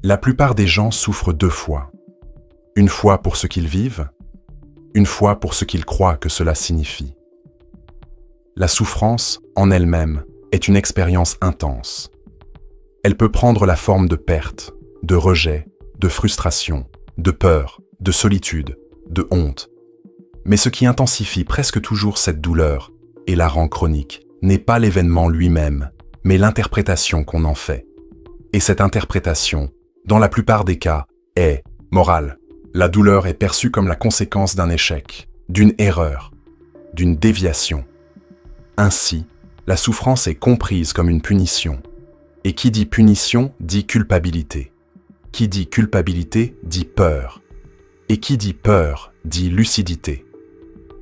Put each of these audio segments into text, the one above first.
La plupart des gens souffrent deux fois. Une fois pour ce qu'ils vivent, une fois pour ce qu'ils croient que cela signifie. La souffrance, en elle-même, est une expérience intense. Elle peut prendre la forme de perte, de rejet, de frustration, de peur, de solitude, de honte. Mais ce qui intensifie presque toujours cette douleur et la rend chronique n'est pas l'événement lui-même, mais l'interprétation qu'on en fait. Et cette interprétation, dans la plupart des cas, est morale. La douleur est perçue comme la conséquence d'un échec, d'une erreur, d'une déviation. Ainsi, la souffrance est comprise comme une punition. Et qui dit punition dit culpabilité. Qui dit culpabilité dit peur. Et qui dit peur dit lucidité.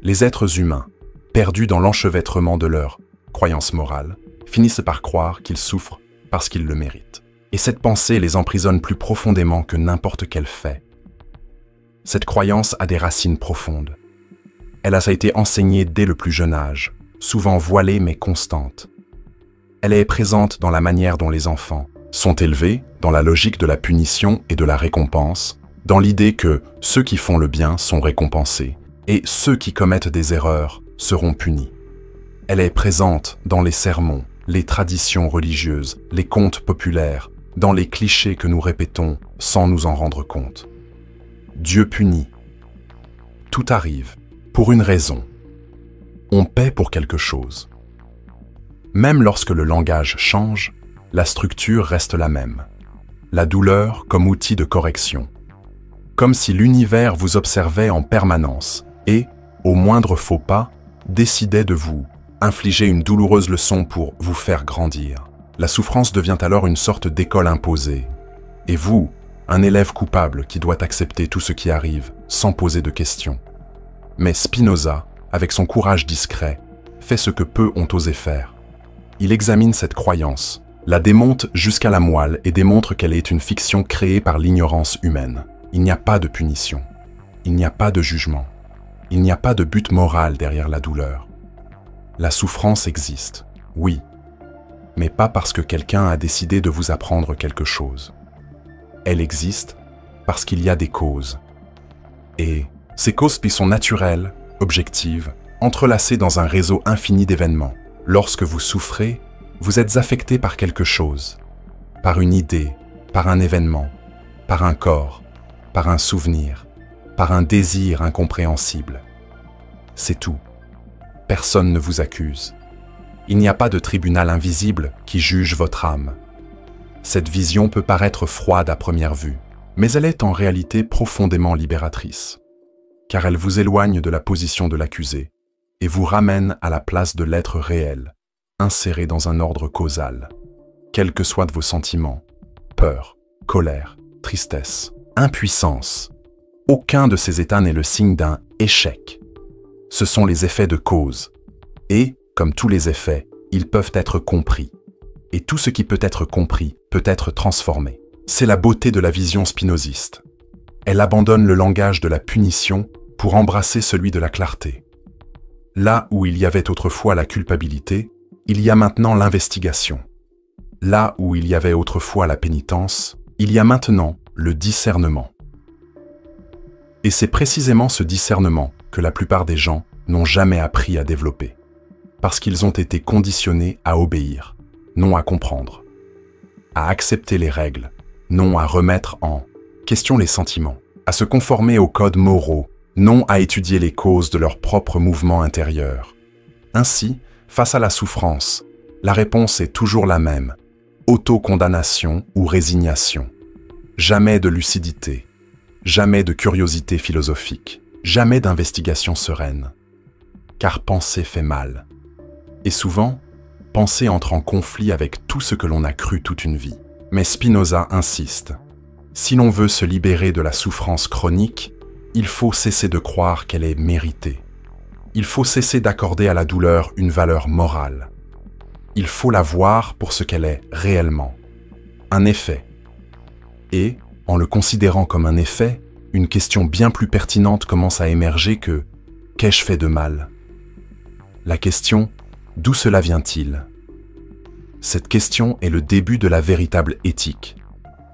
Les êtres humains, perdus dans l'enchevêtrement de leurs croyances morales, finissent par croire qu'ils souffrent parce qu'ils le méritent. Et cette pensée les emprisonne plus profondément que n'importe quel fait. Cette croyance a des racines profondes. Elle a été enseignée dès le plus jeune âge, souvent voilée mais constante. Elle est présente dans la manière dont les enfants sont élevés, dans la logique de la punition et de la récompense, dans l'idée que ceux qui font le bien sont récompensés et ceux qui commettent des erreurs seront punis. Elle est présente dans les sermons, les traditions religieuses, les contes populaires, dans les clichés que nous répétons sans nous en rendre compte. Dieu punit. Tout arrive pour une raison. On paie pour quelque chose. Même lorsque le langage change, la structure reste la même. La douleur comme outil de correction. Comme si l'univers vous observait en permanence et, au moindre faux pas, décidait de vous infliger une douloureuse leçon pour vous faire grandir. La souffrance devient alors une sorte d'école imposée. Et vous, un élève coupable qui doit accepter tout ce qui arrive sans poser de questions. Mais Spinoza, avec son courage discret, fait ce que peu ont osé faire. Il examine cette croyance, la démonte jusqu'à la moelle et démontre qu'elle est une fiction créée par l'ignorance humaine. Il n'y a pas de punition. Il n'y a pas de jugement. Il n'y a pas de but moral derrière la douleur. La souffrance existe, oui, mais pas parce que quelqu'un a décidé de vous apprendre quelque chose. Elle existe parce qu'il y a des causes. Et ces causes sont naturelles, objectives, entrelacées dans un réseau infini d'événements. Lorsque vous souffrez, vous êtes affecté par quelque chose, par une idée, par un événement, par un corps, par un souvenir, par un désir incompréhensible. C'est tout. Personne ne vous accuse. Il n'y a pas de tribunal invisible qui juge votre âme. Cette vision peut paraître froide à première vue, mais elle est en réalité profondément libératrice, car elle vous éloigne de la position de l'accusé et vous ramène à la place de l'être réel, inséré dans un ordre causal, quels que soient vos sentiments, peur, colère, tristesse, impuissance. Aucun de ces états n'est le signe d'un échec. Ce sont les effets de cause. Et, comme tous les effets, ils peuvent être compris. Et tout ce qui peut être compris peut être transformé. C'est la beauté de la vision spinoziste. Elle abandonne le langage de la punition pour embrasser celui de la clarté. Là où il y avait autrefois la culpabilité, il y a maintenant l'investigation. Là où il y avait autrefois la pénitence, il y a maintenant le discernement. Et c'est précisément ce discernement que la plupart des gens n'ont jamais appris à développer, parce qu'ils ont été conditionnés à obéir, non à comprendre, à accepter les règles, non à remettre en question les sentiments, à se conformer aux codes moraux, non à étudier les causes de leurs propres mouvements intérieurs. Ainsi, face à la souffrance, la réponse est toujours la même, autocondamnation ou résignation. Jamais de lucidité, jamais de curiosité philosophique, jamais d'investigation sereine. Car penser fait mal. Et souvent, penser entre en conflit avec tout ce que l'on a cru toute une vie. Mais Spinoza insiste. Si l'on veut se libérer de la souffrance chronique, il faut cesser de croire qu'elle est méritée. Il faut cesser d'accorder à la douleur une valeur morale. Il faut la voir pour ce qu'elle est réellement. Un effet. Et, en le considérant comme un effet, une question bien plus pertinente commence à émerger que « qu'ai-je fait de mal ?» La question « d'où cela vient-il ?» Cette question est le début de la véritable éthique.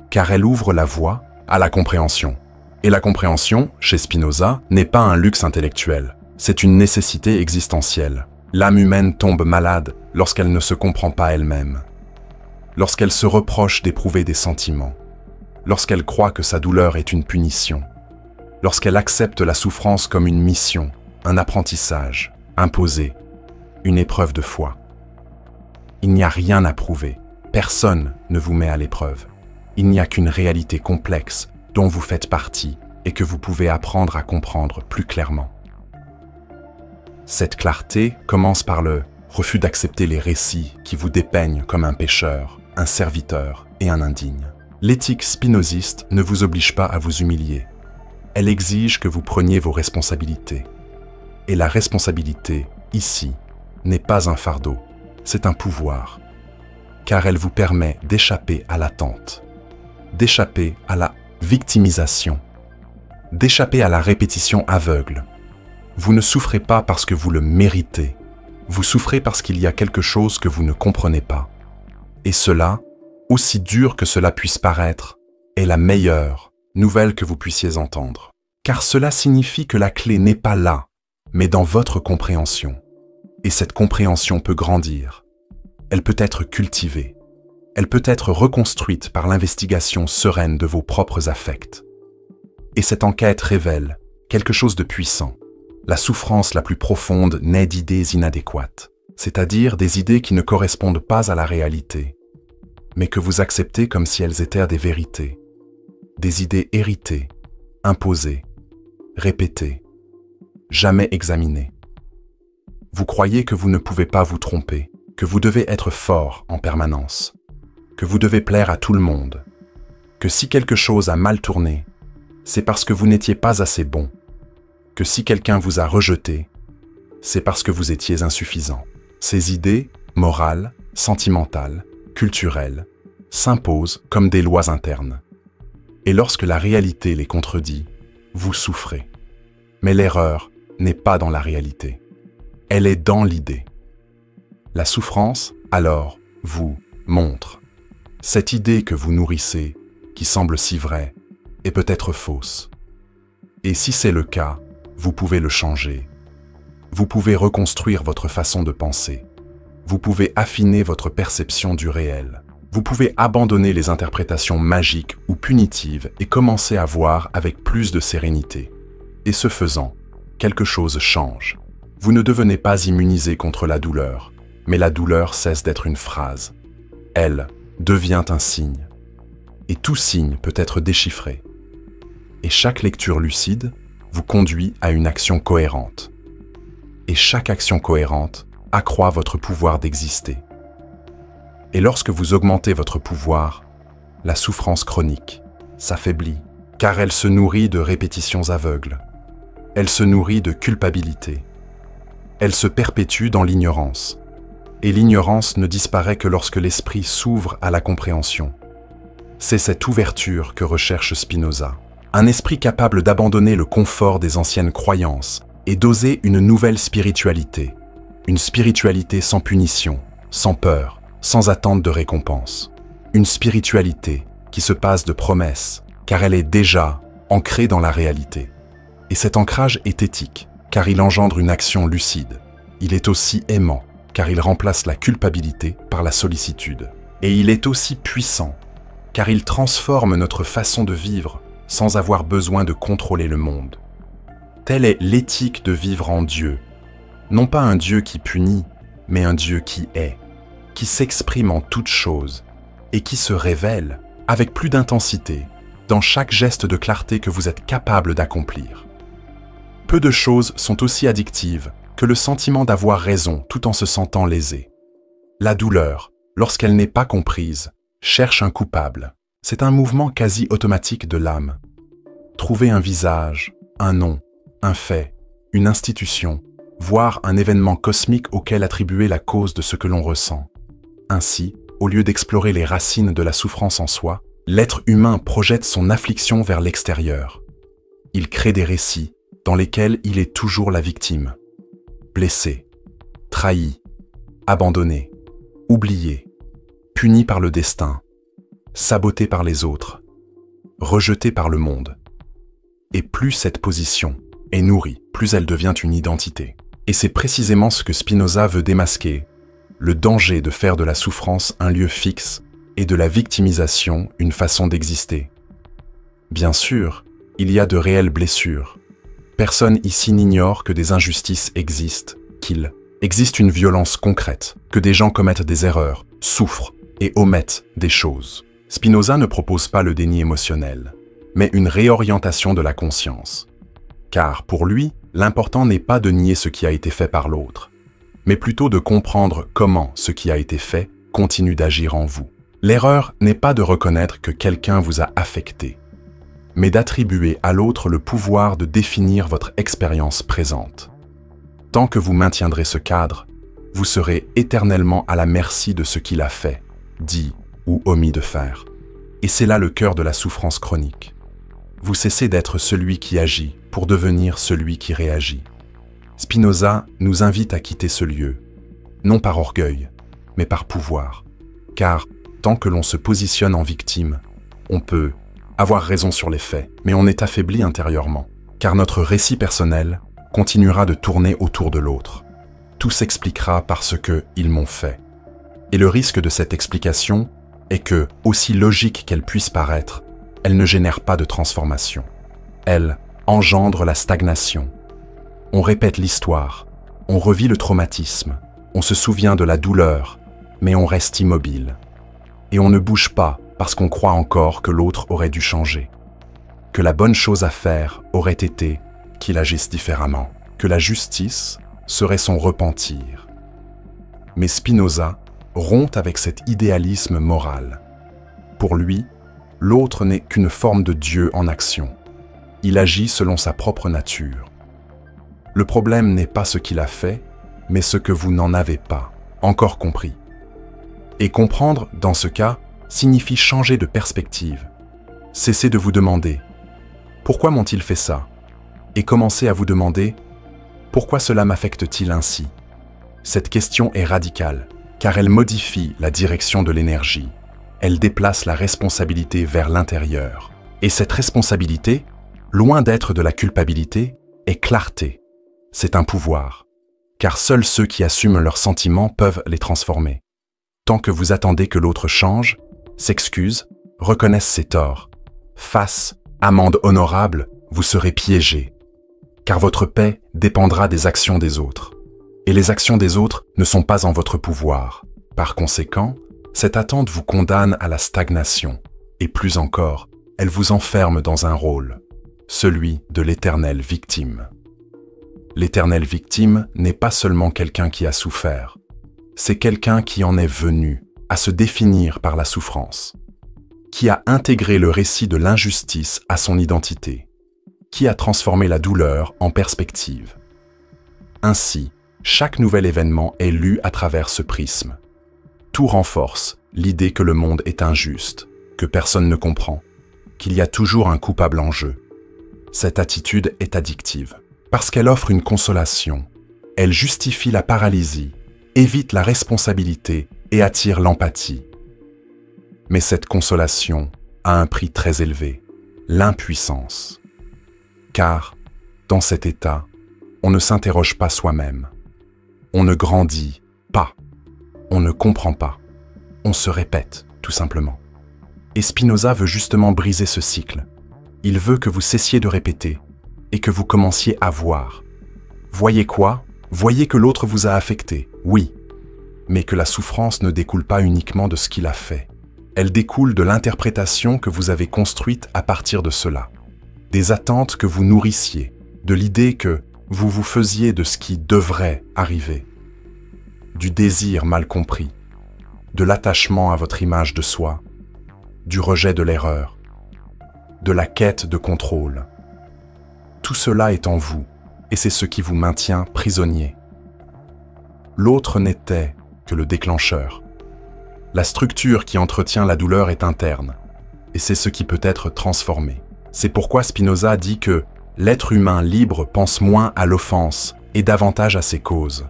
car elle ouvre la voie à la compréhension. Et la compréhension, chez Spinoza, n'est pas un luxe intellectuel, c'est une nécessité existentielle. L'âme humaine tombe malade lorsqu'elle ne se comprend pas elle-même, lorsqu'elle se reproche d'éprouver des sentiments, lorsqu'elle croit que sa douleur est une punition, lorsqu'elle accepte la souffrance comme une mission, un apprentissage, imposé, une épreuve de foi. Il n'y a rien à prouver, personne ne vous met à l'épreuve. Il n'y a qu'une réalité complexe dont vous faites partie et que vous pouvez apprendre à comprendre plus clairement. Cette clarté commence par le refus d'accepter les récits qui vous dépeignent comme un pécheur, un serviteur et un indigne. L'éthique spinoziste ne vous oblige pas à vous humilier. Elle exige que vous preniez vos responsabilités. Et la responsabilité, ici, n'est pas un fardeau, c'est un pouvoir, car elle vous permet d'échapper à l'attente, d'échapper à la victimisation, d'échapper à la répétition aveugle. Vous ne souffrez pas parce que vous le méritez, vous souffrez parce qu'il y a quelque chose que vous ne comprenez pas. Et cela, aussi dur que cela puisse paraître, est la meilleure nouvelle que vous puissiez entendre. Car cela signifie que la clé n'est pas là, mais dans votre compréhension. Et cette compréhension peut grandir. Elle peut être cultivée. Elle peut être reconstruite par l'investigation sereine de vos propres affects. Et cette enquête révèle quelque chose de puissant. La souffrance la plus profonde naît d'idées inadéquates, c'est-à-dire des idées qui ne correspondent pas à la réalité, mais que vous acceptez comme si elles étaient des vérités, des idées héritées, imposées, répétées, jamais examinées. Vous croyez que vous ne pouvez pas vous tromper, que vous devez être fort en permanence, que vous devez plaire à tout le monde, que si quelque chose a mal tourné, c'est parce que vous n'étiez pas assez bon, que si quelqu'un vous a rejeté, c'est parce que vous étiez insuffisant. Ces idées, morales, sentimentales, culturelles, s'imposent comme des lois internes. Et lorsque la réalité les contredit, vous souffrez. Mais l'erreur n'est pas dans la réalité. Elle est dans l'idée. La souffrance, alors, vous montre. Cette idée que vous nourrissez, qui semble si vraie, est peut-être fausse. Et si c'est le cas, vous pouvez le changer. Vous pouvez reconstruire votre façon de penser. Vous pouvez affiner votre perception du réel. Vous pouvez abandonner les interprétations magiques ou punitives et commencer à voir avec plus de sérénité. Et ce faisant, quelque chose change. Vous ne devenez pas immunisé contre la douleur, mais la douleur cesse d'être une phrase. Elle devient un signe. Et tout signe peut être déchiffré. Et chaque lecture lucide vous conduit à une action cohérente. Et chaque action cohérente accroît votre pouvoir d'exister. Et lorsque vous augmentez votre pouvoir, la souffrance chronique s'affaiblit, car elle se nourrit de répétitions aveugles. Elle se nourrit de culpabilité. Elle se perpétue dans l'ignorance. Et l'ignorance ne disparaît que lorsque l'esprit s'ouvre à la compréhension. C'est cette ouverture que recherche Spinoza. Un esprit capable d'abandonner le confort des anciennes croyances et d'oser une nouvelle spiritualité. Une spiritualité sans punition, sans peur, sans attente de récompense. Une spiritualité qui se passe de promesses, car elle est déjà ancrée dans la réalité. Et cet ancrage est éthique, car il engendre une action lucide. Il est aussi aimant, car il remplace la culpabilité par la sollicitude. Et il est aussi puissant, car il transforme notre façon de vivre sans avoir besoin de contrôler le monde. Telle est l'éthique de vivre en Dieu. Non pas un Dieu qui punit, mais un Dieu qui est, qui s'exprime en toutes choses et qui se révèle avec plus d'intensité dans chaque geste de clarté que vous êtes capable d'accomplir. Peu de choses sont aussi addictives que le sentiment d'avoir raison tout en se sentant lésé. La douleur, lorsqu'elle n'est pas comprise, cherche un coupable. C'est un mouvement quasi automatique de l'âme. Trouver un visage, un nom, un fait, une institution, voire un événement cosmique auquel attribuer la cause de ce que l'on ressent. Ainsi, au lieu d'explorer les racines de la souffrance en soi, l'être humain projette son affliction vers l'extérieur. Il crée des récits dans lesquels il est toujours la victime. Blessé, trahi, abandonné, oublié, puni par le destin, saboté par les autres, rejetée par le monde. Et plus cette position est nourrie, plus elle devient une identité. Et c'est précisément ce que Spinoza veut démasquer, le danger de faire de la souffrance un lieu fixe et de la victimisation une façon d'exister. Bien sûr, il y a de réelles blessures. Personne ici n'ignore que des injustices existent, qu'il existe une violence concrète, que des gens commettent des erreurs, souffrent et omettent des choses. Spinoza ne propose pas le déni émotionnel, mais une réorientation de la conscience. Car pour lui, l'important n'est pas de nier ce qui a été fait par l'autre, mais plutôt de comprendre comment ce qui a été fait continue d'agir en vous. L'erreur n'est pas de reconnaître que quelqu'un vous a affecté, mais d'attribuer à l'autre le pouvoir de définir votre expérience présente. Tant que vous maintiendrez ce cadre, vous serez éternellement à la merci de ce qu'il a fait, dit ou omis de faire. Et c'est là le cœur de la souffrance chronique. Vous cessez d'être celui qui agit pour devenir celui qui réagit. Spinoza nous invite à quitter ce lieu, non par orgueil, mais par pouvoir. Car tant que l'on se positionne en victime, on peut avoir raison sur les faits, mais on est affaibli intérieurement, car notre récit personnel continuera de tourner autour de l'autre. Tout s'expliquera par ce qu'ils m'ont fait. Et le risque de cette explication est que, aussi logique qu'elle puisse paraître, elle ne génère pas de transformation. Elle engendre la stagnation. On répète l'histoire, on revit le traumatisme, on se souvient de la douleur, mais on reste immobile. Et on ne bouge pas parce qu'on croit encore que l'autre aurait dû changer, que la bonne chose à faire aurait été qu'il agisse différemment, que la justice serait son repentir. Mais Spinoza rompt avec cet idéalisme moral. Pour lui, l'autre n'est qu'une forme de Dieu en action. Il agit selon sa propre nature. Le problème n'est pas ce qu'il a fait, mais ce que vous n'en avez pas encore compris. Et comprendre, dans ce cas, signifie changer de perspective. Cessez de vous demander « Pourquoi m'ont-ils fait ça ?» et commencez à vous demander « Pourquoi cela m'affecte-t-il ainsi ?» Cette question est radicale, car elle modifie la direction de l'énergie. Elle déplace la responsabilité vers l'intérieur. Et cette responsabilité, loin d'être de la culpabilité, est clarté. C'est un pouvoir, car seuls ceux qui assument leurs sentiments peuvent les transformer. Tant que vous attendez que l'autre change, s'excuse, reconnaisse ses torts, fasse amende honorable, vous serez piégé. Car votre paix dépendra des actions des autres. Et les actions des autres ne sont pas en votre pouvoir. Par conséquent, cette attente vous condamne à la stagnation. Et plus encore, elle vous enferme dans un rôle, celui de l'éternelle victime. L'éternelle victime n'est pas seulement quelqu'un qui a souffert, c'est quelqu'un qui en est venu à se définir par la souffrance, qui a intégré le récit de l'injustice à son identité, qui a transformé la douleur en perspective. Ainsi, chaque nouvel événement est lu à travers ce prisme. Tout renforce l'idée que le monde est injuste, que personne ne comprend, qu'il y a toujours un coupable en jeu. Cette attitude est addictive, parce qu'elle offre une consolation, elle justifie la paralysie, évite la responsabilité et attire l'empathie. Mais cette consolation a un prix très élevé, l'impuissance. Car, dans cet état, on ne s'interroge pas soi-même. On ne grandit pas. On ne comprend pas. On se répète, tout simplement. Et Spinoza veut justement briser ce cycle. Il veut que vous cessiez de répéter et que vous commenciez à voir. Voyez quoi? Voyez que l'autre vous a affecté, oui, mais que la souffrance ne découle pas uniquement de ce qu'il a fait. Elle découle de l'interprétation que vous avez construite à partir de cela, des attentes que vous nourrissiez, de l'idée que vous vous faisiez de ce qui devrait arriver, du désir mal compris, de l'attachement à votre image de soi, du rejet de l'erreur, de la quête de contrôle. Tout cela est en vous, et c'est ce qui vous maintient prisonnier. L'autre n'était que le déclencheur. La structure qui entretient la douleur est interne, et c'est ce qui peut être transformé. C'est pourquoi Spinoza dit que l'être humain libre pense moins à l'offense et davantage à ses causes.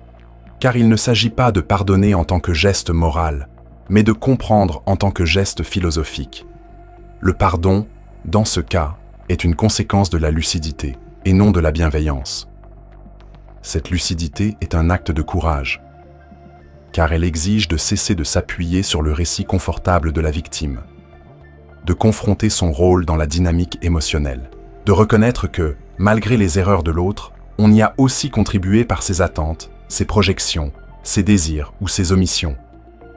Car il ne s'agit pas de pardonner en tant que geste moral, mais de comprendre en tant que geste philosophique. Le pardon dans ce cas, est une conséquence de la lucidité et non de la bienveillance. Cette lucidité est un acte de courage, car elle exige de cesser de s'appuyer sur le récit confortable de la victime, de confronter son rôle dans la dynamique émotionnelle, de reconnaître que, malgré les erreurs de l'autre, on y a aussi contribué par ses attentes, ses projections, ses désirs ou ses omissions,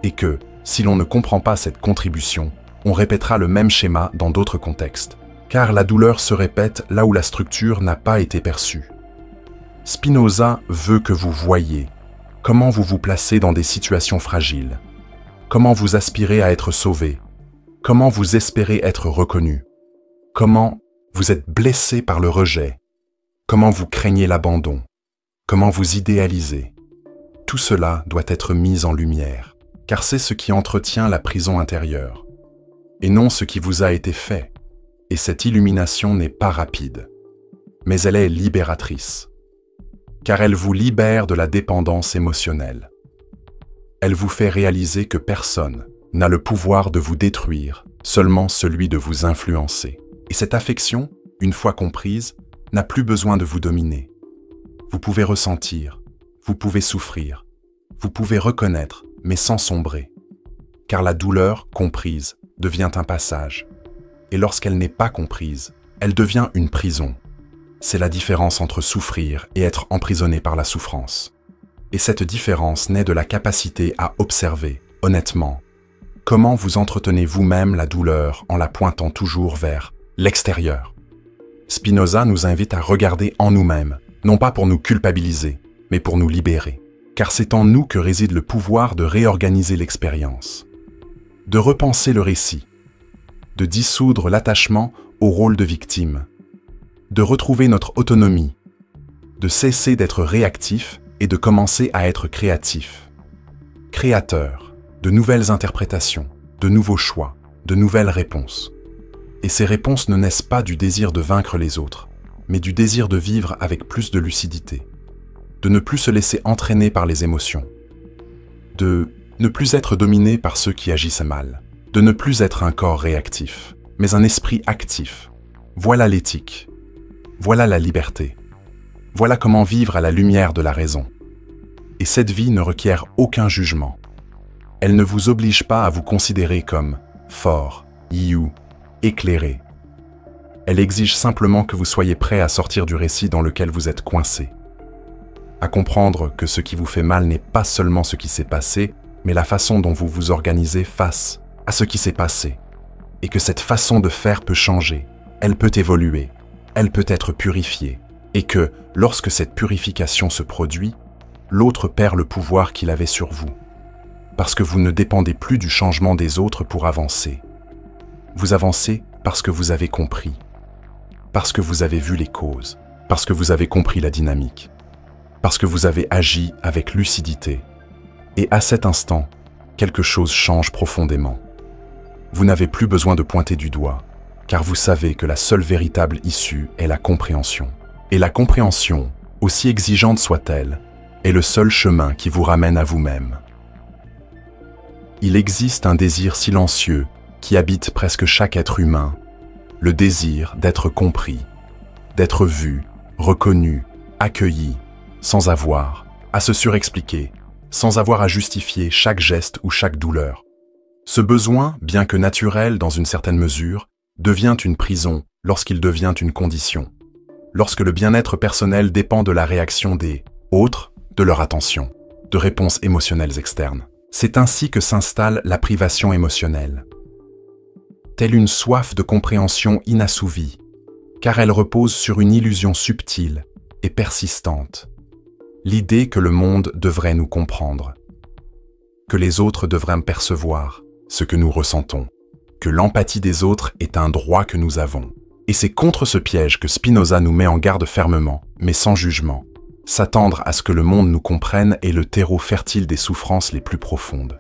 et que, si l'on ne comprend pas cette contribution, on répétera le même schéma dans d'autres contextes, car la douleur se répète là où la structure n'a pas été perçue. Spinoza veut que vous voyiez comment vous vous placez dans des situations fragiles, comment vous aspirez à être sauvé, comment vous espérez être reconnu, comment vous êtes blessé par le rejet, comment vous craignez l'abandon, comment vous idéalisez. Tout cela doit être mis en lumière, car c'est ce qui entretient la prison intérieure, et non ce qui vous a été fait. Et cette illumination n'est pas rapide, mais elle est libératrice, car elle vous libère de la dépendance émotionnelle. Elle vous fait réaliser que personne n'a le pouvoir de vous détruire, seulement celui de vous influencer. Et cette affection, une fois comprise, n'a plus besoin de vous dominer. Vous pouvez ressentir, vous pouvez souffrir, vous pouvez reconnaître, mais sans sombrer. Car la douleur, comprise, devient un passage. Et lorsqu'elle n'est pas comprise, elle devient une prison. C'est la différence entre souffrir et être emprisonné par la souffrance. Et cette différence naît de la capacité à observer, honnêtement, comment vous entretenez vous-même la douleur en la pointant toujours vers l'extérieur. Spinoza nous invite à regarder en nous-mêmes, non pas pour nous culpabiliser, mais pour nous libérer. Car c'est en nous que réside le pouvoir de réorganiser l'expérience, de repenser le récit, de dissoudre l'attachement au rôle de victime, de retrouver notre autonomie, de cesser d'être réactif et de commencer à être créatif. Créateur, de nouvelles interprétations, de nouveaux choix, de nouvelles réponses. Et ces réponses ne naissent pas du désir de vaincre les autres, mais du désir de vivre avec plus de lucidité, de ne plus se laisser entraîner par les émotions, de ne plus être dominé par ceux qui agissent mal, de ne plus être un corps réactif, mais un esprit actif. Voilà l'éthique, voilà la liberté, voilà comment vivre à la lumière de la raison. Et cette vie ne requiert aucun jugement. Elle ne vous oblige pas à vous considérer comme fort, éclairé. Elle exige simplement que vous soyez prêt à sortir du récit dans lequel vous êtes coincé, à comprendre que ce qui vous fait mal n'est pas seulement ce qui s'est passé, mais la façon dont vous vous organisez face à ce qui s'est passé, et que cette façon de faire peut changer, elle peut évoluer, elle peut être purifiée, et que, lorsque cette purification se produit, l'autre perd le pouvoir qu'il avait sur vous, parce que vous ne dépendez plus du changement des autres pour avancer. Vous avancez parce que vous avez compris, parce que vous avez vu les causes, parce que vous avez compris la dynamique, parce que vous avez agi avec lucidité. Et à cet instant, quelque chose change profondément. Vous n'avez plus besoin de pointer du doigt, car vous savez que la seule véritable issue est la compréhension. Et la compréhension, aussi exigeante soit-elle, est le seul chemin qui vous ramène à vous-même. Il existe un désir silencieux qui habite presque chaque être humain, le désir d'être compris, d'être vu, reconnu, accueilli, sans avoir à se surexpliquer, sans avoir à justifier chaque geste ou chaque douleur. Ce besoin, bien que naturel dans une certaine mesure, devient une prison lorsqu'il devient une condition, lorsque le bien-être personnel dépend de la réaction des autres, de leur attention, de réponses émotionnelles externes. C'est ainsi que s'installe la privation émotionnelle, telle une soif de compréhension inassouvie, car elle repose sur une illusion subtile et persistante, l'idée que le monde devrait nous comprendre, que les autres devraient me percevoir ce que nous ressentons, que l'empathie des autres est un droit que nous avons. Et c'est contre ce piège que Spinoza nous met en garde fermement, mais sans jugement. S'attendre à ce que le monde nous comprenne est le terreau fertile des souffrances les plus profondes.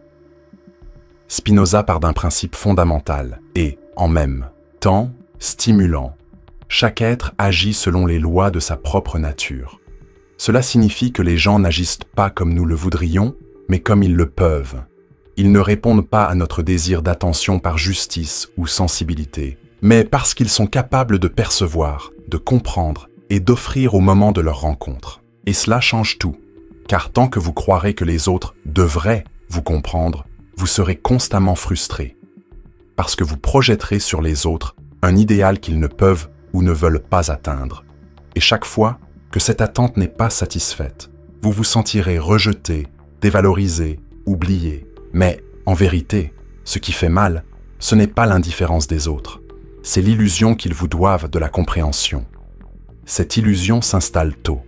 Spinoza part d'un principe fondamental et, en même temps, stimulant. Chaque être agit selon les lois de sa propre nature. Cela signifie que les gens n'agissent pas comme nous le voudrions, mais comme ils le peuvent. Ils ne répondent pas à notre désir d'attention par justice ou sensibilité, mais parce qu'ils sont capables de percevoir, de comprendre et d'offrir au moment de leur rencontre. Et cela change tout, car tant que vous croirez que les autres devraient vous comprendre, vous serez constamment frustré, parce que vous projetterez sur les autres un idéal qu'ils ne peuvent ou ne veulent pas atteindre. Et chaque fois que cette attente n'est pas satisfaite, vous vous sentirez rejeté, dévalorisé, oublié. Mais, en vérité, ce qui fait mal, ce n'est pas l'indifférence des autres, c'est l'illusion qu'ils vous doivent de la compréhension. Cette illusion s'installe tôt.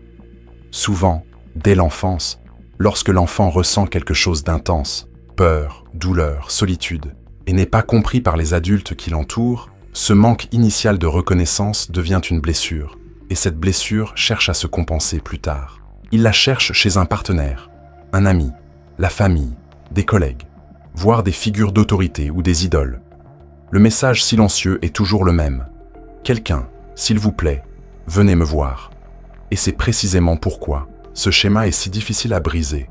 Souvent, dès l'enfance, lorsque l'enfant ressent quelque chose d'intense, peur, douleur, solitude, et n'est pas compris par les adultes qui l'entourent, ce manque initial de reconnaissance devient une blessure, et cette blessure cherche à se compenser plus tard. Il la cherche chez un partenaire, un ami, la famille, des collègues, voire des figures d'autorité ou des idoles. Le message silencieux est toujours le même. Quelqu'un, s'il vous plaît, venez me voir. Et c'est précisément pourquoi ce schéma est si difficile à briser,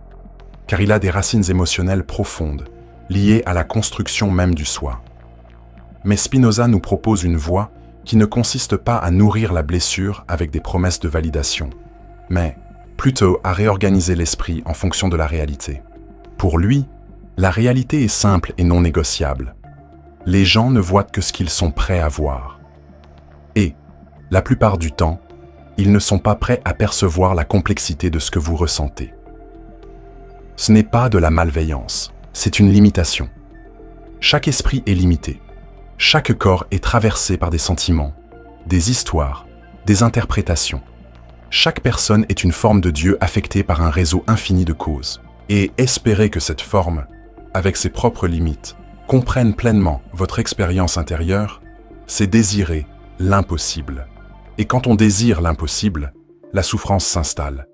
car il a des racines émotionnelles profondes, liées à la construction même du soi. Mais Spinoza nous propose une voie qui ne consiste pas à nourrir la blessure avec des promesses de validation, mais plutôt à réorganiser l'esprit en fonction de la réalité. Pour lui, la réalité est simple et non négociable. Les gens ne voient que ce qu'ils sont prêts à voir. Et, la plupart du temps, ils ne sont pas prêts à percevoir la complexité de ce que vous ressentez. Ce n'est pas de la malveillance, c'est une limitation. Chaque esprit est limité. Chaque corps est traversé par des sentiments, des histoires, des interprétations. Chaque personne est une forme de Dieu affectée par un réseau infini de causes. Et espérer que cette forme, avec ses propres limites, comprenne pleinement votre expérience intérieure, c'est désirer l'impossible. Et quand on désire l'impossible, la souffrance s'installe.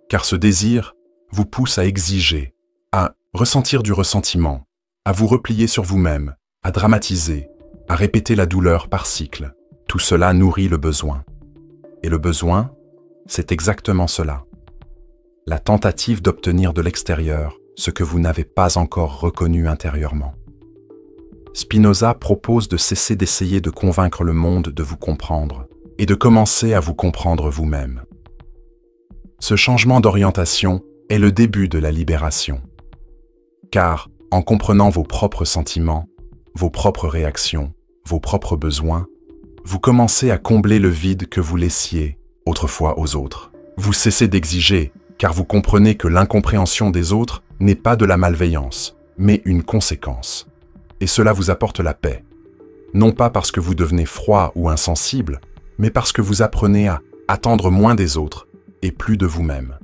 Car ce désir vous pousse à exiger, à ressentir du ressentiment, à vous replier sur vous-même, à dramatiser, à répéter la douleur par cycle. Tout cela nourrit le besoin. Et le besoin, c'est exactement cela. La tentative d'obtenir de l'extérieur ce que vous n'avez pas encore reconnu intérieurement. Spinoza propose de cesser d'essayer de convaincre le monde de vous comprendre et de commencer à vous comprendre vous-même. Ce changement d'orientation est le début de la libération. Car, en comprenant vos propres sentiments, vos propres réactions, vos propres besoins, vous commencez à combler le vide que vous laissiez autrefois aux autres. Vous cessez d'exiger, car vous comprenez que l'incompréhension des autres n'est pas de la malveillance, mais une conséquence. Et cela vous apporte la paix. Non pas parce que vous devenez froid ou insensible, mais parce que vous apprenez à attendre moins des autres et plus de vous-même.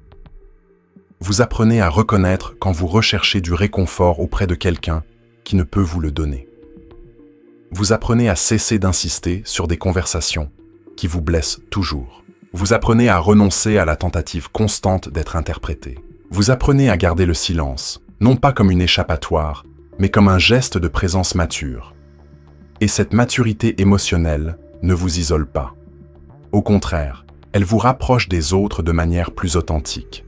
Vous apprenez à reconnaître quand vous recherchez du réconfort auprès de quelqu'un qui ne peut vous le donner. Vous apprenez à cesser d'insister sur des conversations qui vous blessent toujours. Vous apprenez à renoncer à la tentative constante d'être interprété. Vous apprenez à garder le silence, non pas comme une échappatoire, mais comme un geste de présence mature. Et cette maturité émotionnelle ne vous isole pas. Au contraire, elle vous rapproche des autres de manière plus authentique.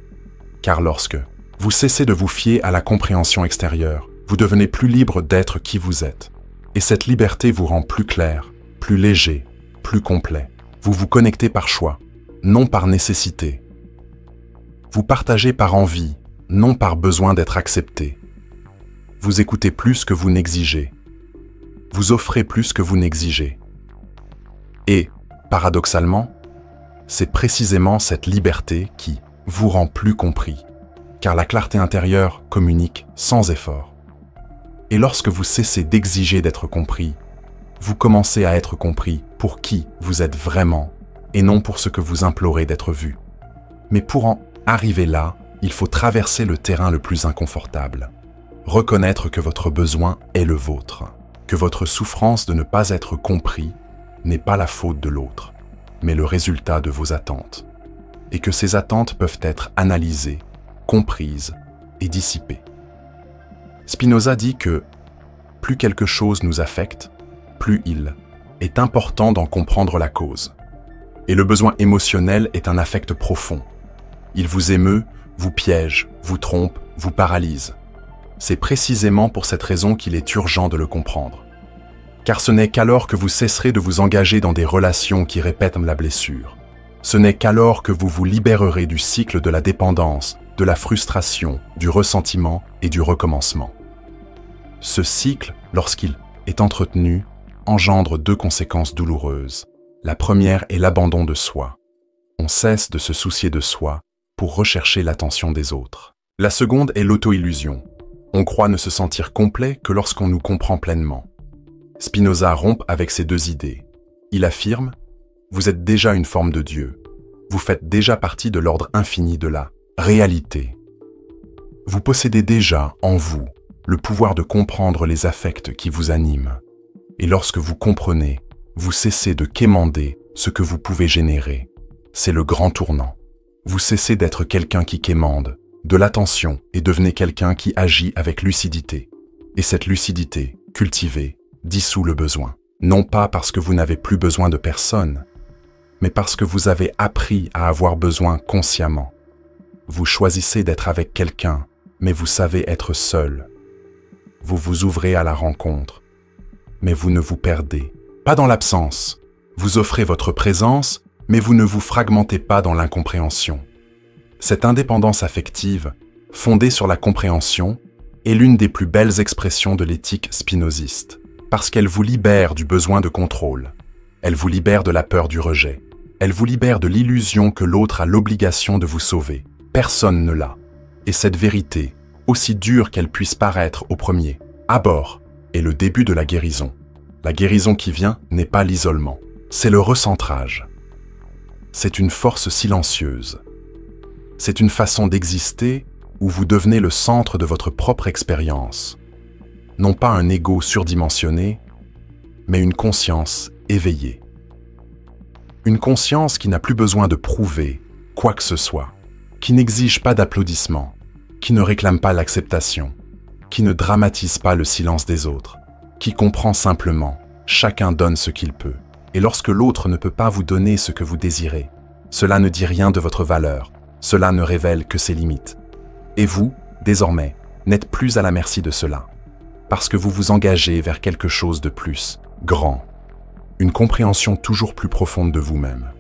Car lorsque vous cessez de vous fier à la compréhension extérieure, vous devenez plus libre d'être qui vous êtes. Et cette liberté vous rend plus clair, plus léger, plus complet. Vous vous connectez par choix, non par nécessité. Vous partagez par envie, non par besoin d'être accepté. Vous écoutez plus que vous n'exigez. Vous offrez plus que vous n'exigez. Et, paradoxalement, c'est précisément cette liberté qui vous rend plus compris, car la clarté intérieure communique sans effort. Et lorsque vous cessez d'exiger d'être compris, vous commencez à être compris pour qui vous êtes vraiment, et non pour ce que vous implorez d'être vu. Mais pour en arriver là, il faut traverser le terrain le plus inconfortable. Reconnaître que votre besoin est le vôtre, que votre souffrance de ne pas être compris n'est pas la faute de l'autre, mais le résultat de vos attentes, et que ces attentes peuvent être analysées, comprises et dissipées. Spinoza dit que plus quelque chose nous affecte, plus il est important d'en comprendre la cause. Et le besoin émotionnel est un affect profond. Il vous émeut, vous piège, vous trompe, vous paralyse. C'est précisément pour cette raison qu'il est urgent de le comprendre. car ce n'est qu'alors que vous cesserez de vous engager dans des relations qui répètent la blessure. Ce n'est qu'alors que vous vous libérerez du cycle de la dépendance, de la frustration, du ressentiment et du recommencement. Ce cycle, lorsqu'il est entretenu, engendre deux conséquences douloureuses. La première est l'abandon de soi. On cesse de se soucier de soi pour rechercher l'attention des autres. La seconde est l'auto-illusion. On croit ne se sentir complet que lorsqu'on nous comprend pleinement. Spinoza rompt avec ces deux idées. Il affirme « Vous êtes déjà une forme de Dieu. Vous faites déjà partie de l'ordre infini de la réalité. Vous possédez déjà en vous le pouvoir de comprendre les affects qui vous animent. Et lorsque vous comprenez, vous cessez de quémander ce que vous pouvez générer. C'est le grand tournant. Vous cessez d'être quelqu'un qui quémande, de l'attention, et devenez quelqu'un qui agit avec lucidité. Et cette lucidité, cultivée, dissout le besoin. Non pas parce que vous n'avez plus besoin de personne, mais parce que vous avez appris à avoir besoin consciemment. Vous choisissez d'être avec quelqu'un, mais vous savez être seul. Vous vous ouvrez à la rencontre, mais vous ne vous perdez pas dans l'absence. Vous offrez votre présence, mais vous ne vous fragmentez pas dans l'incompréhension. Cette indépendance affective, fondée sur la compréhension, est l'une des plus belles expressions de l'éthique spinoziste, parce qu'elle vous libère du besoin de contrôle. Elle vous libère de la peur du rejet. Elle vous libère de l'illusion que l'autre a l'obligation de vous sauver. Personne ne l'a. Et cette vérité, aussi dure qu'elle puisse paraître au premier abord, est le début de la guérison. La guérison qui vient n'est pas l'isolement, c'est le recentrage. C'est une force silencieuse. C'est une façon d'exister où vous devenez le centre de votre propre expérience. Non pas un ego surdimensionné, mais une conscience éveillée. Une conscience qui n'a plus besoin de prouver quoi que ce soit, qui n'exige pas d'applaudissements, qui ne réclame pas l'acceptation, qui ne dramatise pas le silence des autres, qui comprend simplement, chacun donne ce qu'il peut. Et lorsque l'autre ne peut pas vous donner ce que vous désirez, cela ne dit rien de votre valeur, cela ne révèle que ses limites. Et vous, désormais, n'êtes plus à la merci de cela, parce que vous vous engagez vers quelque chose de plus grand, une compréhension toujours plus profonde de vous-même.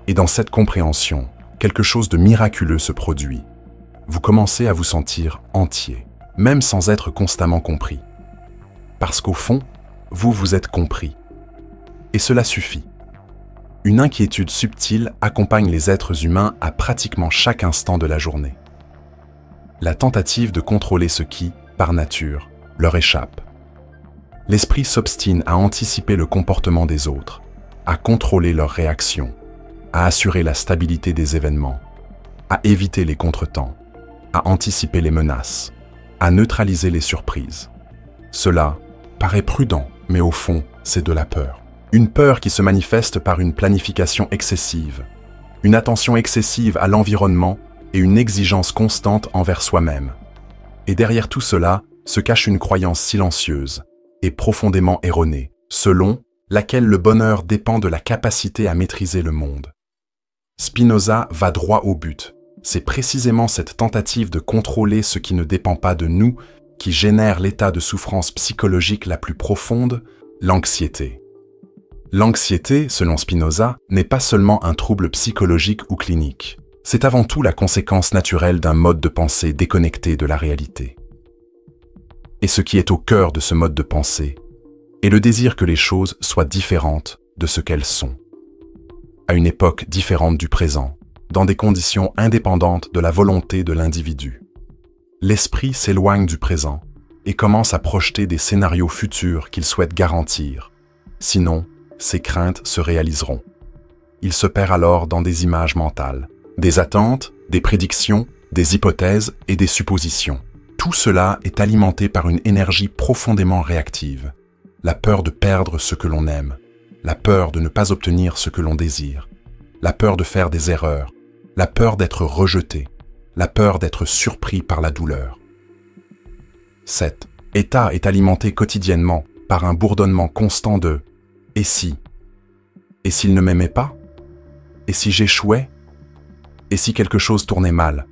Et dans cette compréhension, quelque chose de miraculeux se produit. Vous commencez à vous sentir entier, même sans être constamment compris. Parce qu'au fond, vous vous êtes compris. Et cela suffit. Une inquiétude subtile accompagne les êtres humains à pratiquement chaque instant de la journée. La tentative de contrôler ce qui, par nature, leur échappe. L'esprit s'obstine à anticiper le comportement des autres, à contrôler leurs réactions, à assurer la stabilité des événements, à éviter les contretemps, à anticiper les menaces, à neutraliser les surprises. Cela paraît prudent, mais au fond, c'est de la peur. Une peur qui se manifeste par une planification excessive, une attention excessive à l'environnement et une exigence constante envers soi-même. Et derrière tout cela se cache une croyance silencieuse et profondément erronée, selon laquelle le bonheur dépend de la capacité à maîtriser le monde. Spinoza va droit au but. C'est précisément cette tentative de contrôler ce qui ne dépend pas de nous qui génère l'état de souffrance psychologique la plus profonde, l'anxiété. L'anxiété, selon Spinoza, n'est pas seulement un trouble psychologique ou clinique. C'est avant tout la conséquence naturelle d'un mode de pensée déconnecté de la réalité. Et ce qui est au cœur de ce mode de pensée est le désir que les choses soient différentes de ce qu'elles sont, à une époque différente du présent, dans des conditions indépendantes de la volonté de l'individu. L'esprit s'éloigne du présent et commence à projeter des scénarios futurs qu'il souhaite garantir. Sinon, ses craintes se réaliseront. Il se perd alors dans des images mentales, des attentes, des prédictions, des hypothèses et des suppositions. Tout cela est alimenté par une énergie profondément réactive. La peur de perdre ce que l'on aime, la peur de ne pas obtenir ce que l'on désire, la peur de faire des erreurs, la peur d'être rejeté, la peur d'être surpris par la douleur. Cet état est alimenté quotidiennement par un bourdonnement constant de « et si » ? Et s'il ne m'aimait pas ? Et si j'échouais ? Et si quelque chose tournait mal ?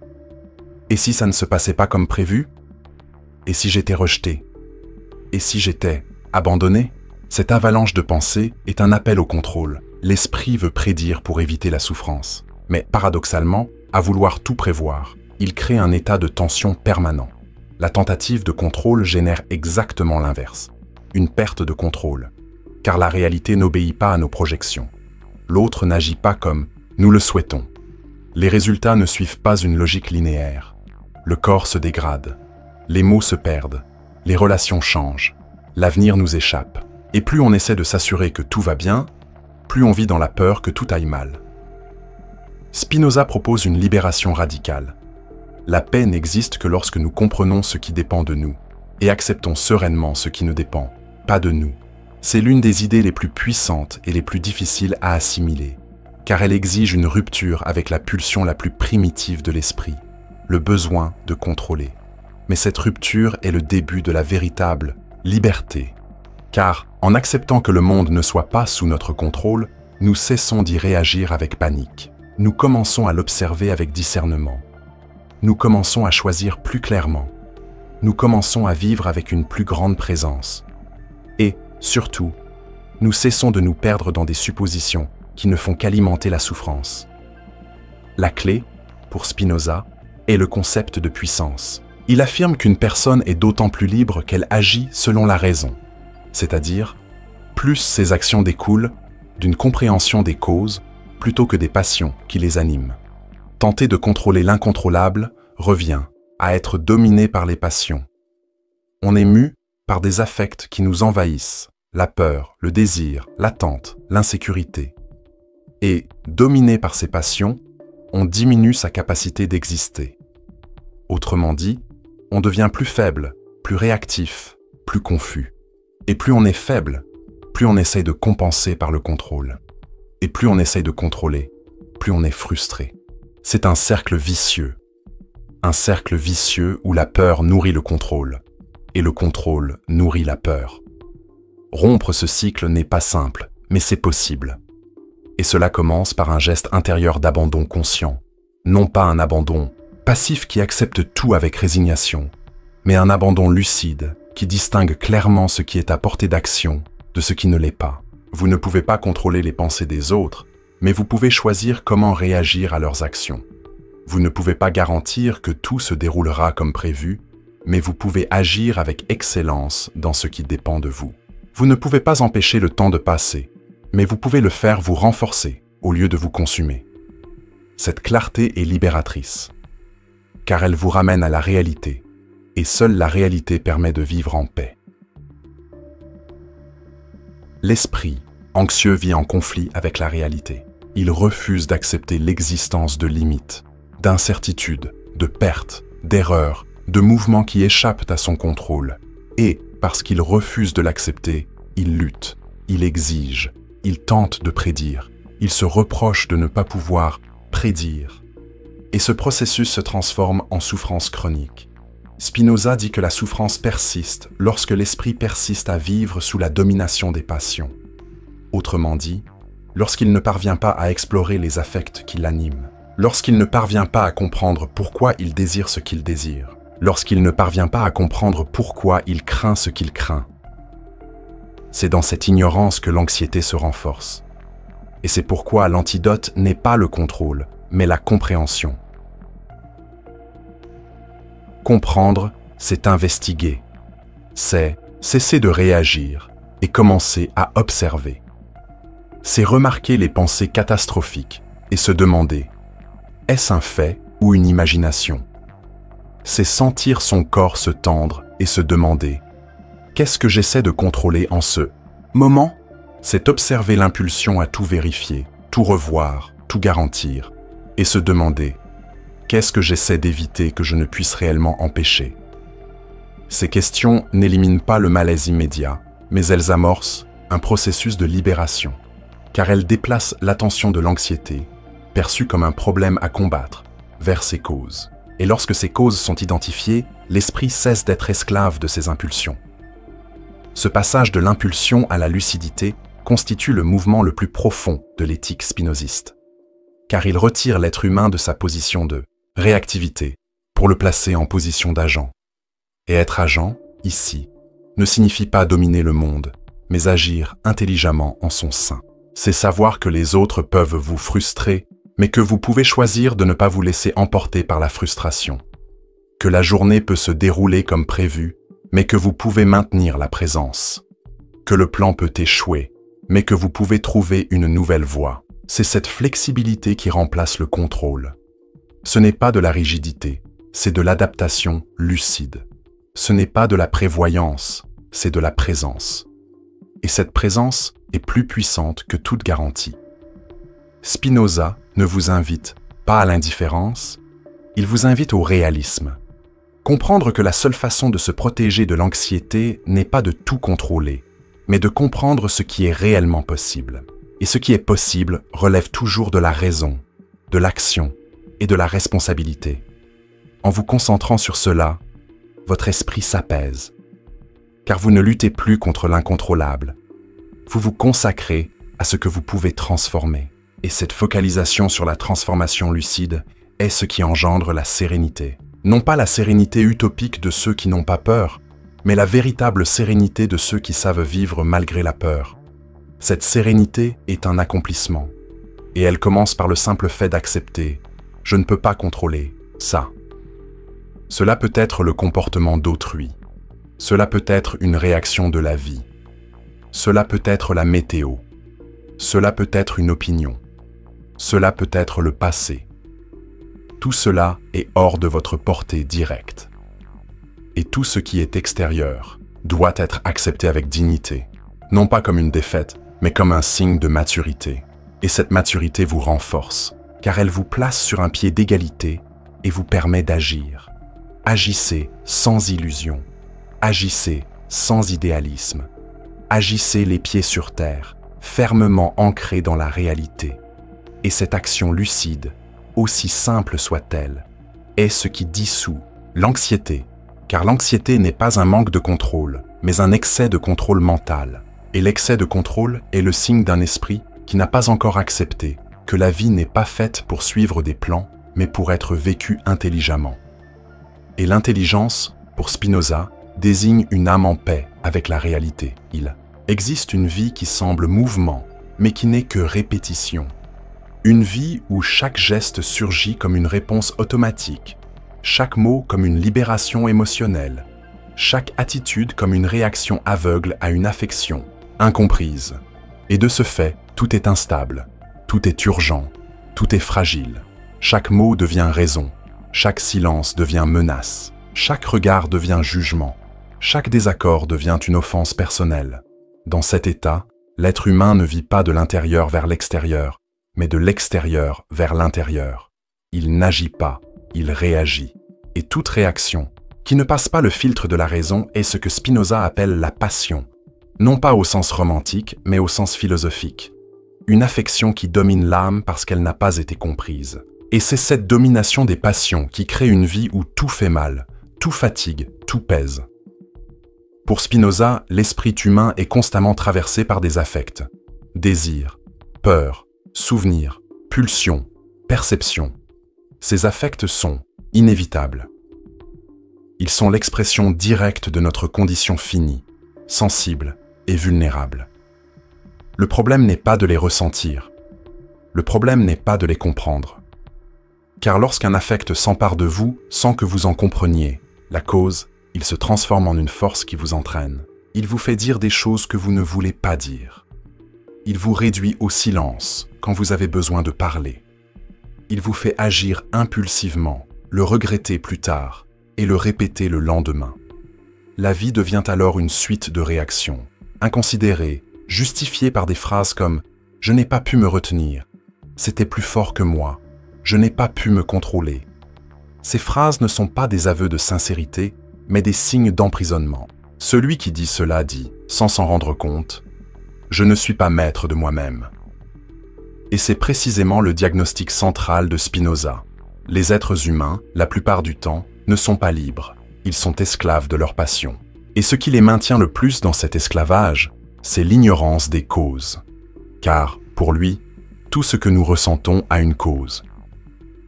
Et si ça ne se passait pas comme prévu ? Et si j'étais rejeté ? Et si j'étais abandonné ? Cette avalanche de pensées est un appel au contrôle. L'esprit veut prédire pour éviter la souffrance. Mais paradoxalement, à vouloir tout prévoir, il crée un état de tension permanent. La tentative de contrôle génère exactement l'inverse. Une perte de contrôle. Car la réalité n'obéit pas à nos projections. L'autre n'agit pas comme nous le souhaitons. Les résultats ne suivent pas une logique linéaire. Le corps se dégrade. Les mots se perdent. Les relations changent. L'avenir nous échappe. Et plus on essaie de s'assurer que tout va bien, plus on vit dans la peur que tout aille mal. Spinoza propose une libération radicale. La paix n'existe que lorsque nous comprenons ce qui dépend de nous et acceptons sereinement ce qui ne dépend pas de nous. C'est l'une des idées les plus puissantes et les plus difficiles à assimiler, car elle exige une rupture avec la pulsion la plus primitive de l'esprit, le besoin de contrôler. Mais cette rupture est le début de la véritable liberté. Car, en acceptant que le monde ne soit pas sous notre contrôle, nous cessons d'y réagir avec panique. Nous commençons à l'observer avec discernement. Nous commençons à choisir plus clairement. Nous commençons à vivre avec une plus grande présence. Et, surtout, nous cessons de nous perdre dans des suppositions qui ne font qu'alimenter la souffrance. La clé, pour Spinoza, est le concept de puissance. Il affirme qu'une personne est d'autant plus libre qu'elle agit selon la raison. C'est-à-dire, plus ses actions découlent d'une compréhension des causes plutôt que des passions qui les animent. Tenter de contrôler l'incontrôlable revient à être dominé par les passions. On est mu par des affects qui nous envahissent, la peur, le désir, l'attente, l'insécurité. Et, dominé par ces passions, on diminue sa capacité d'exister. Autrement dit, on devient plus faible, plus réactif, plus confus. Et plus on est faible, plus on essaye de compenser par le contrôle. Et plus on essaye de contrôler, plus on est frustré. C'est un cercle vicieux. Un cercle vicieux où la peur nourrit le contrôle, et le contrôle nourrit la peur. Rompre ce cycle n'est pas simple, mais c'est possible. Et cela commence par un geste intérieur d'abandon conscient. Non pas un abandon passif qui accepte tout avec résignation, mais un abandon lucide qui distingue clairement ce qui est à portée d'action de ce qui ne l'est pas. Vous ne pouvez pas contrôler les pensées des autres, mais vous pouvez choisir comment réagir à leurs actions. Vous ne pouvez pas garantir que tout se déroulera comme prévu, mais vous pouvez agir avec excellence dans ce qui dépend de vous. Vous ne pouvez pas empêcher le temps de passer, mais vous pouvez le faire vous renforcer au lieu de vous consumer. Cette clarté est libératrice, car elle vous ramène à la réalité, et seule la réalité permet de vivre en paix. L'esprit anxieux vit en conflit avec la réalité. Il refuse d'accepter l'existence de limites, d'incertitudes, de pertes, d'erreurs, de mouvements qui échappent à son contrôle. Et, parce qu'il refuse de l'accepter, il lutte, il exige, il tente de prédire, il se reproche de ne pas pouvoir prédire. Et ce processus se transforme en souffrance chronique. Spinoza dit que la souffrance persiste lorsque l'esprit persiste à vivre sous la domination des passions. Autrement dit, lorsqu'il ne parvient pas à explorer les affects qui l'animent, lorsqu'il ne parvient pas à comprendre pourquoi il désire ce qu'il désire, lorsqu'il ne parvient pas à comprendre pourquoi il craint ce qu'il craint. C'est dans cette ignorance que l'anxiété se renforce. Et c'est pourquoi l'antidote n'est pas le contrôle, mais la compréhension. Comprendre, c'est investiguer. C'est cesser de réagir et commencer à observer. C'est remarquer les pensées catastrophiques et se demander « est-ce un fait ou une imagination ?» C'est sentir son corps se tendre et se demander « qu'est-ce que j'essaie de contrôler en ce moment ?» C'est observer l'impulsion à tout vérifier, tout revoir, tout garantir et se demander « qu'est-ce que j'essaie d'éviter que je ne puisse réellement empêcher ?» Ces questions n'éliminent pas le malaise immédiat, mais elles amorcent un processus de libération, car elles déplacent l'attention de l'anxiété, perçue comme un problème à combattre, vers ses causes. Et lorsque ces causes sont identifiées, l'esprit cesse d'être esclave de ses impulsions. Ce passage de l'impulsion à la lucidité constitue le mouvement le plus profond de l'éthique spinoziste, car il retire l'être humain de sa position de réactivité pour le placer en position d'agent. Et être agent, ici, ne signifie pas dominer le monde, mais agir intelligemment en son sein. C'est savoir que les autres peuvent vous frustrer, mais que vous pouvez choisir de ne pas vous laisser emporter par la frustration. Que la journée peut se dérouler comme prévu, mais que vous pouvez maintenir la présence. Que le plan peut échouer, mais que vous pouvez trouver une nouvelle voie. C'est cette flexibilité qui remplace le contrôle. Ce n'est pas de la rigidité, c'est de l'adaptation lucide. Ce n'est pas de la prévoyance, c'est de la présence. Et cette présence est plus puissante que toute garantie. Spinoza ne vous invite pas à l'indifférence, il vous invite au réalisme. Comprendre que la seule façon de se protéger de l'anxiété n'est pas de tout contrôler, mais de comprendre ce qui est réellement possible. Et ce qui est possible relève toujours de la raison, de l'action et de la responsabilité. En vous concentrant sur cela, votre esprit s'apaise, car vous ne luttez plus contre l'incontrôlable. Vous vous consacrez à ce que vous pouvez transformer. Et cette focalisation sur la transformation lucide est ce qui engendre la sérénité. Non pas la sérénité utopique de ceux qui n'ont pas peur, mais la véritable sérénité de ceux qui savent vivre malgré la peur. Cette sérénité est un accomplissement, et elle commence par le simple fait d'accepter « je ne peux pas contrôler ça ». Cela peut être le comportement d'autrui, cela peut être une réaction de la vie, cela peut être la météo, cela peut être une opinion, cela peut être le passé. Tout cela est hors de votre portée directe. Et tout ce qui est extérieur doit être accepté avec dignité, non pas comme une défaite, mais comme un signe de maturité. Et cette maturité vous renforce, car elle vous place sur un pied d'égalité et vous permet d'agir. Agissez sans illusion, agissez sans idéalisme, agissez les pieds sur terre, fermement ancrés dans la réalité. Et cette action lucide, aussi simple soit-elle, est ce qui dissout l'anxiété, car l'anxiété n'est pas un manque de contrôle, mais un excès de contrôle mental. Et l'excès de contrôle est le signe d'un esprit qui n'a pas encore accepté que la vie n'est pas faite pour suivre des plans, mais pour être vécue intelligemment. Et l'intelligence, pour Spinoza, désigne une âme en paix avec la réalité. Il existe une vie qui semble mouvement, mais qui n'est que répétition. Une vie où chaque geste surgit comme une réponse automatique, chaque mot comme une libération émotionnelle, chaque attitude comme une réaction aveugle à une affection, incomprise. Et de ce fait, tout est instable, tout est urgent, tout est fragile. Chaque mot devient raison, chaque silence devient menace, chaque regard devient jugement, chaque désaccord devient une offense personnelle. Dans cet état, l'être humain ne vit pas de l'intérieur vers l'extérieur, mais de l'extérieur vers l'intérieur. Il n'agit pas, il réagit. Et toute réaction, qui ne passe pas le filtre de la raison, est ce que Spinoza appelle la passion. Non pas au sens romantique, mais au sens philosophique. Une affection qui domine l'âme parce qu'elle n'a pas été comprise. Et c'est cette domination des passions qui crée une vie où tout fait mal, tout fatigue, tout pèse. Pour Spinoza, l'esprit humain est constamment traversé par des affects. Désir, peur, souvenir, pulsion, perception. Ces affects sont inévitables. Ils sont l'expression directe de notre condition finie, sensible et vulnérable. Le problème n'est pas de les ressentir. Le problème n'est pas de les comprendre. Car lorsqu'un affect s'empare de vous sans que vous en compreniez la cause, il se transforme en une force qui vous entraîne. Il vous fait dire des choses que vous ne voulez pas dire. Il vous réduit au silence quand vous avez besoin de parler. Il vous fait agir impulsivement, le regretter plus tard et le répéter le lendemain. La vie devient alors une suite de réactions, inconsidérées, justifiées par des phrases comme « je n'ai pas pu me retenir »,« c'était plus fort que moi »,« je n'ai pas pu me contrôler ». Ces phrases ne sont pas des aveux de sincérité, mais des signes d'emprisonnement. Celui qui dit cela dit, sans s'en rendre compte, « je ne suis pas maître de moi-même ». Et c'est précisément le diagnostic central de Spinoza. Les êtres humains, la plupart du temps, ne sont pas libres. Ils sont esclaves de leur passion. Et ce qui les maintient le plus dans cet esclavage, c'est l'ignorance des causes. Car, pour lui, tout ce que nous ressentons a une cause.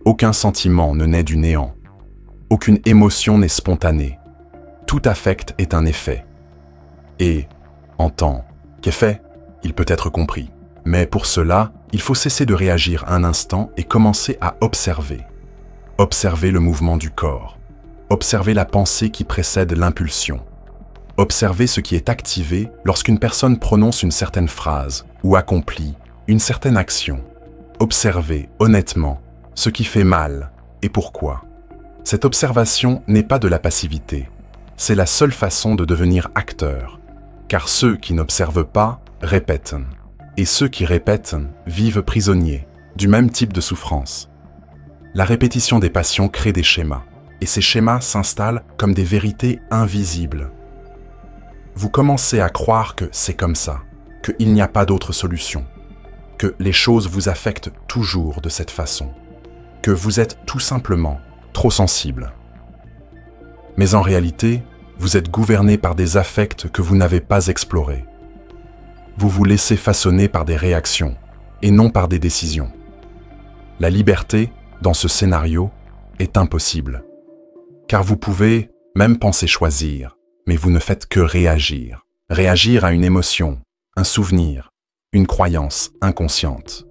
Aucun sentiment ne naît du néant. Aucune émotion n'est spontanée. Tout affect est un effet. Et, en temps, qu'est fait, il peut être compris. Mais pour cela, il faut cesser de réagir un instant et commencer à observer. Observer le mouvement du corps. Observer la pensée qui précède l'impulsion. Observer ce qui est activé lorsqu'une personne prononce une certaine phrase ou accomplit une certaine action. Observer honnêtement ce qui fait mal et pourquoi. Cette observation n'est pas de la passivité. C'est la seule façon de devenir acteur. Car ceux qui n'observent pas répètent. Et ceux qui répètent vivent prisonniers du même type de souffrance. La répétition des passions crée des schémas, et ces schémas s'installent comme des vérités invisibles. Vous commencez à croire que c'est comme ça, qu'il n'y a pas d'autre solution, que les choses vous affectent toujours de cette façon, que vous êtes tout simplement trop sensible. Mais en réalité, vous êtes gouverné par des affects que vous n'avez pas explorés. Vous vous laissez façonner par des réactions et non par des décisions. La liberté, dans ce scénario, est impossible. Car vous pouvez même penser choisir, mais vous ne faites que réagir. Réagir à une émotion, un souvenir, une croyance inconsciente.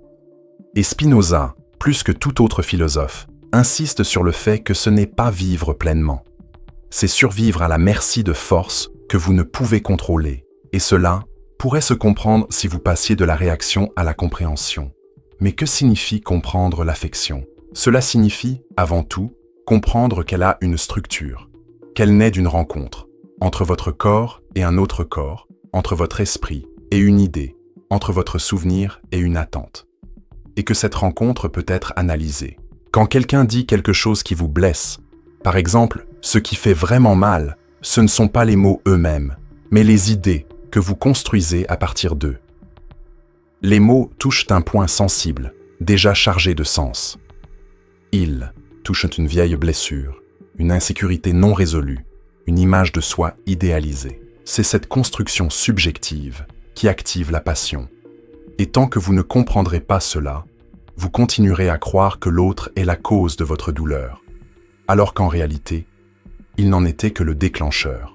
Et Spinoza, plus que tout autre philosophe, insiste sur le fait que ce n'est pas vivre pleinement. C'est survivre à la merci de forces que vous ne pouvez contrôler, et cela pourrait se comprendre si vous passiez de la réaction à la compréhension. Mais que signifie comprendre l'affection? Cela signifie, avant tout, comprendre qu'elle a une structure, qu'elle naît d'une rencontre, entre votre corps et un autre corps, entre votre esprit et une idée, entre votre souvenir et une attente. Et que cette rencontre peut être analysée. Quand quelqu'un dit quelque chose qui vous blesse, par exemple, ce qui fait vraiment mal, ce ne sont pas les mots eux-mêmes, mais les idées que vous construisez à partir d'eux. Les mots touchent un point sensible, déjà chargé de sens. Ils touchent une vieille blessure, une insécurité non résolue, une image de soi idéalisée. C'est cette construction subjective qui active la passion. Et tant que vous ne comprendrez pas cela, vous continuerez à croire que l'autre est la cause de votre douleur, alors qu'en réalité, il n'en était que le déclencheur.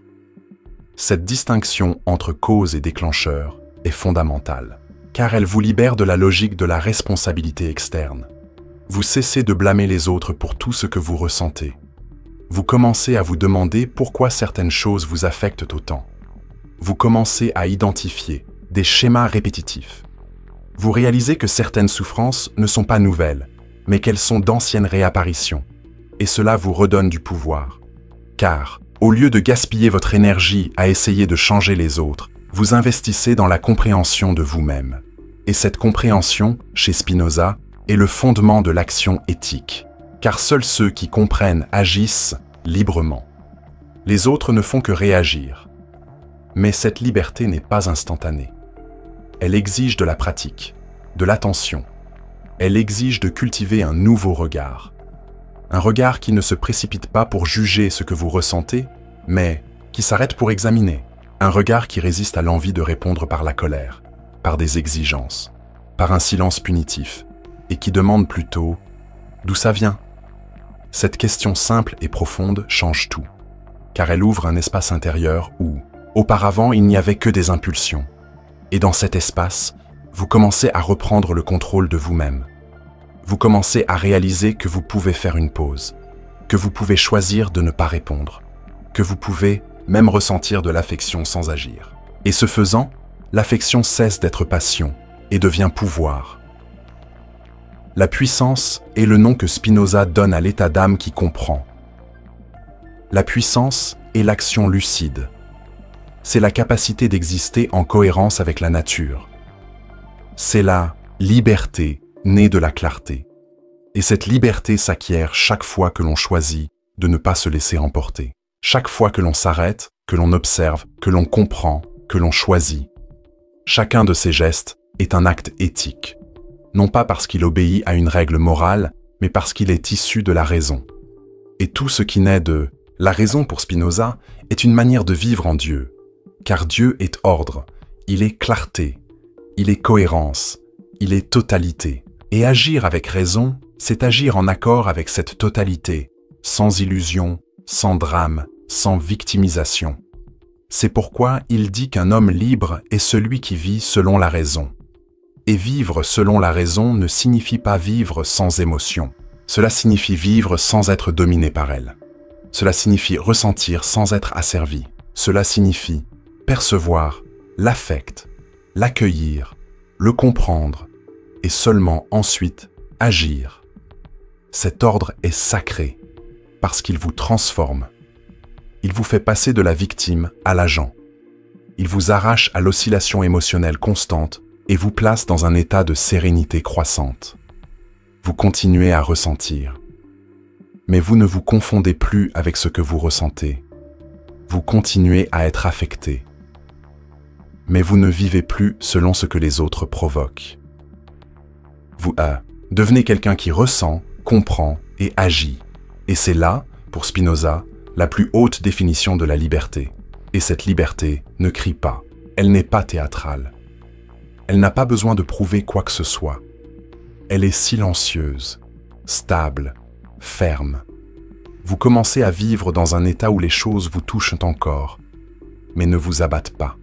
Cette distinction entre cause et déclencheur est fondamentale, car elle vous libère de la logique de la responsabilité externe. Vous cessez de blâmer les autres pour tout ce que vous ressentez. Vous commencez à vous demander pourquoi certaines choses vous affectent autant. Vous commencez à identifier des schémas répétitifs. Vous réalisez que certaines souffrances ne sont pas nouvelles, mais qu'elles sont d'anciennes réapparitions. Et cela vous redonne du pouvoir. Car, au lieu de gaspiller votre énergie à essayer de changer les autres, vous investissez dans la compréhension de vous-même. Et cette compréhension, chez Spinoza, est le fondement de l'action éthique. Car seuls ceux qui comprennent agissent librement. Les autres ne font que réagir. Mais cette liberté n'est pas instantanée. Elle exige de la pratique, de l'attention. Elle exige de cultiver un nouveau regard. Un regard qui ne se précipite pas pour juger ce que vous ressentez, mais qui s'arrête pour examiner. Un regard qui résiste à l'envie de répondre par la colère, par des exigences, par un silence punitif, et qui demande plutôt « d'où ça vient ?» Cette question simple et profonde change tout, car elle ouvre un espace intérieur où, auparavant, il n'y avait que des impulsions. Et dans cet espace, vous commencez à reprendre le contrôle de vous-même. Vous commencez à réaliser que vous pouvez faire une pause, que vous pouvez choisir de ne pas répondre, que vous pouvez même ressentir de l'affection sans agir. Et ce faisant, l'affection cesse d'être passion et devient pouvoir. La puissance est le nom que Spinoza donne à l'état d'âme qui comprend. La puissance est l'action lucide. C'est la capacité d'exister en cohérence avec la nature. C'est la liberté née de la clarté. Et cette liberté s'acquiert chaque fois que l'on choisit de ne pas se laisser emporter. Chaque fois que l'on s'arrête, que l'on observe, que l'on comprend, que l'on choisit. Chacun de ces gestes est un acte éthique. Non pas parce qu'il obéit à une règle morale, mais parce qu'il est issu de la raison. Et tout ce qui naît de la raison pour Spinoza est une manière de vivre en Dieu. Car Dieu est ordre, il est clarté, il est cohérence, il est totalité. Et agir avec raison, c'est agir en accord avec cette totalité, sans illusion, sans drame, sans victimisation. C'est pourquoi il dit qu'un homme libre est celui qui vit selon la raison. Et vivre selon la raison ne signifie pas vivre sans émotion. Cela signifie vivre sans être dominé par elle. Cela signifie ressentir sans être asservi. Cela signifie percevoir l'affect, l'accueillir, le comprendre et seulement ensuite agir. Cet ordre est sacré parce qu'il vous transforme. Il vous fait passer de la victime à l'agent. Il vous arrache à l'oscillation émotionnelle constante et vous place dans un état de sérénité croissante. Vous continuez à ressentir. Mais vous ne vous confondez plus avec ce que vous ressentez. Vous continuez à être affecté. Mais vous ne vivez plus selon ce que les autres provoquent. Vous devenez quelqu'un qui ressent, comprend et agit. Et c'est là, pour Spinoza, la plus haute définition de la liberté. Et cette liberté ne crie pas. Elle n'est pas théâtrale. Elle n'a pas besoin de prouver quoi que ce soit. Elle est silencieuse, stable, ferme. Vous commencez à vivre dans un état où les choses vous touchent encore, mais ne vous abattent pas.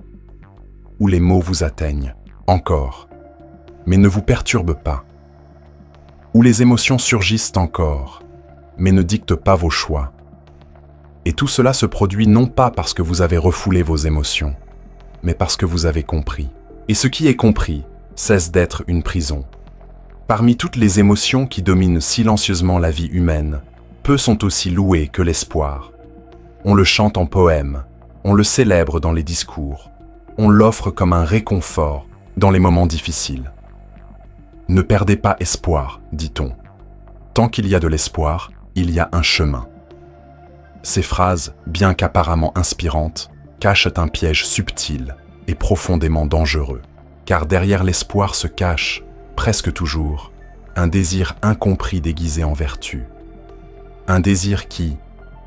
Où les mots vous atteignent, encore, mais ne vous perturbent pas. Où les émotions surgissent encore, mais ne dictent pas vos choix. Et tout cela se produit non pas parce que vous avez refoulé vos émotions, mais parce que vous avez compris. Et ce qui est compris cesse d'être une prison. Parmi toutes les émotions qui dominent silencieusement la vie humaine, peu sont aussi louées que l'espoir. On le chante en poème, on le célèbre dans les discours, on l'offre comme un réconfort dans les moments difficiles. Ne perdez pas espoir, dit-on. Tant qu'il y a de l'espoir, il y a un chemin. Ces phrases, bien qu'apparemment inspirantes, cachent un piège subtil et profondément dangereux. Car derrière l'espoir se cache, presque toujours, un désir incompris déguisé en vertu. Un désir qui,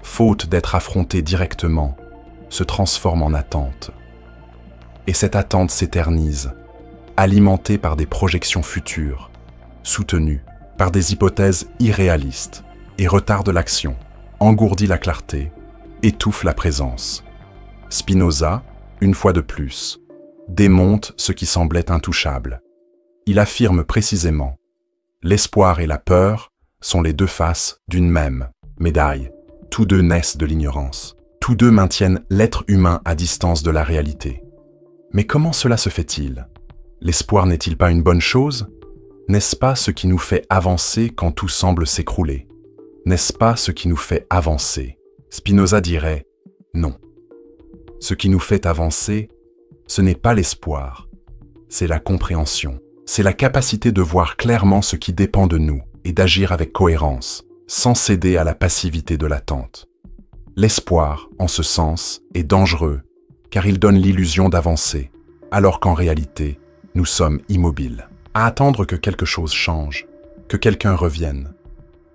faute d'être affronté directement, se transforme en attente. Et cette attente s'éternise, alimentée par des projections futures, soutenues par des hypothèses irréalistes, et retarde l'action, engourdit la clarté, étouffe la présence. Spinoza, une fois de plus, démonte ce qui semblait intouchable. Il affirme précisément « L'espoir et la peur sont les deux faces d'une même médaille. Tous deux naissent de l'ignorance. Tous deux maintiennent l'être humain à distance de la réalité. Mais comment cela se fait-il? L'espoir n'est-il pas une bonne chose? N'est-ce pas ce qui nous fait avancer quand tout semble s'écrouler? N'est-ce pas ce qui nous fait avancer? Spinoza dirait « Non. Ce qui nous fait avancer, ce n'est pas l'espoir, c'est la compréhension. C'est la capacité de voir clairement ce qui dépend de nous et d'agir avec cohérence, sans céder à la passivité de l'attente. L'espoir, en ce sens, est dangereux, car il donne l'illusion d'avancer, alors qu'en réalité, nous sommes immobiles. À attendre que quelque chose change, que quelqu'un revienne,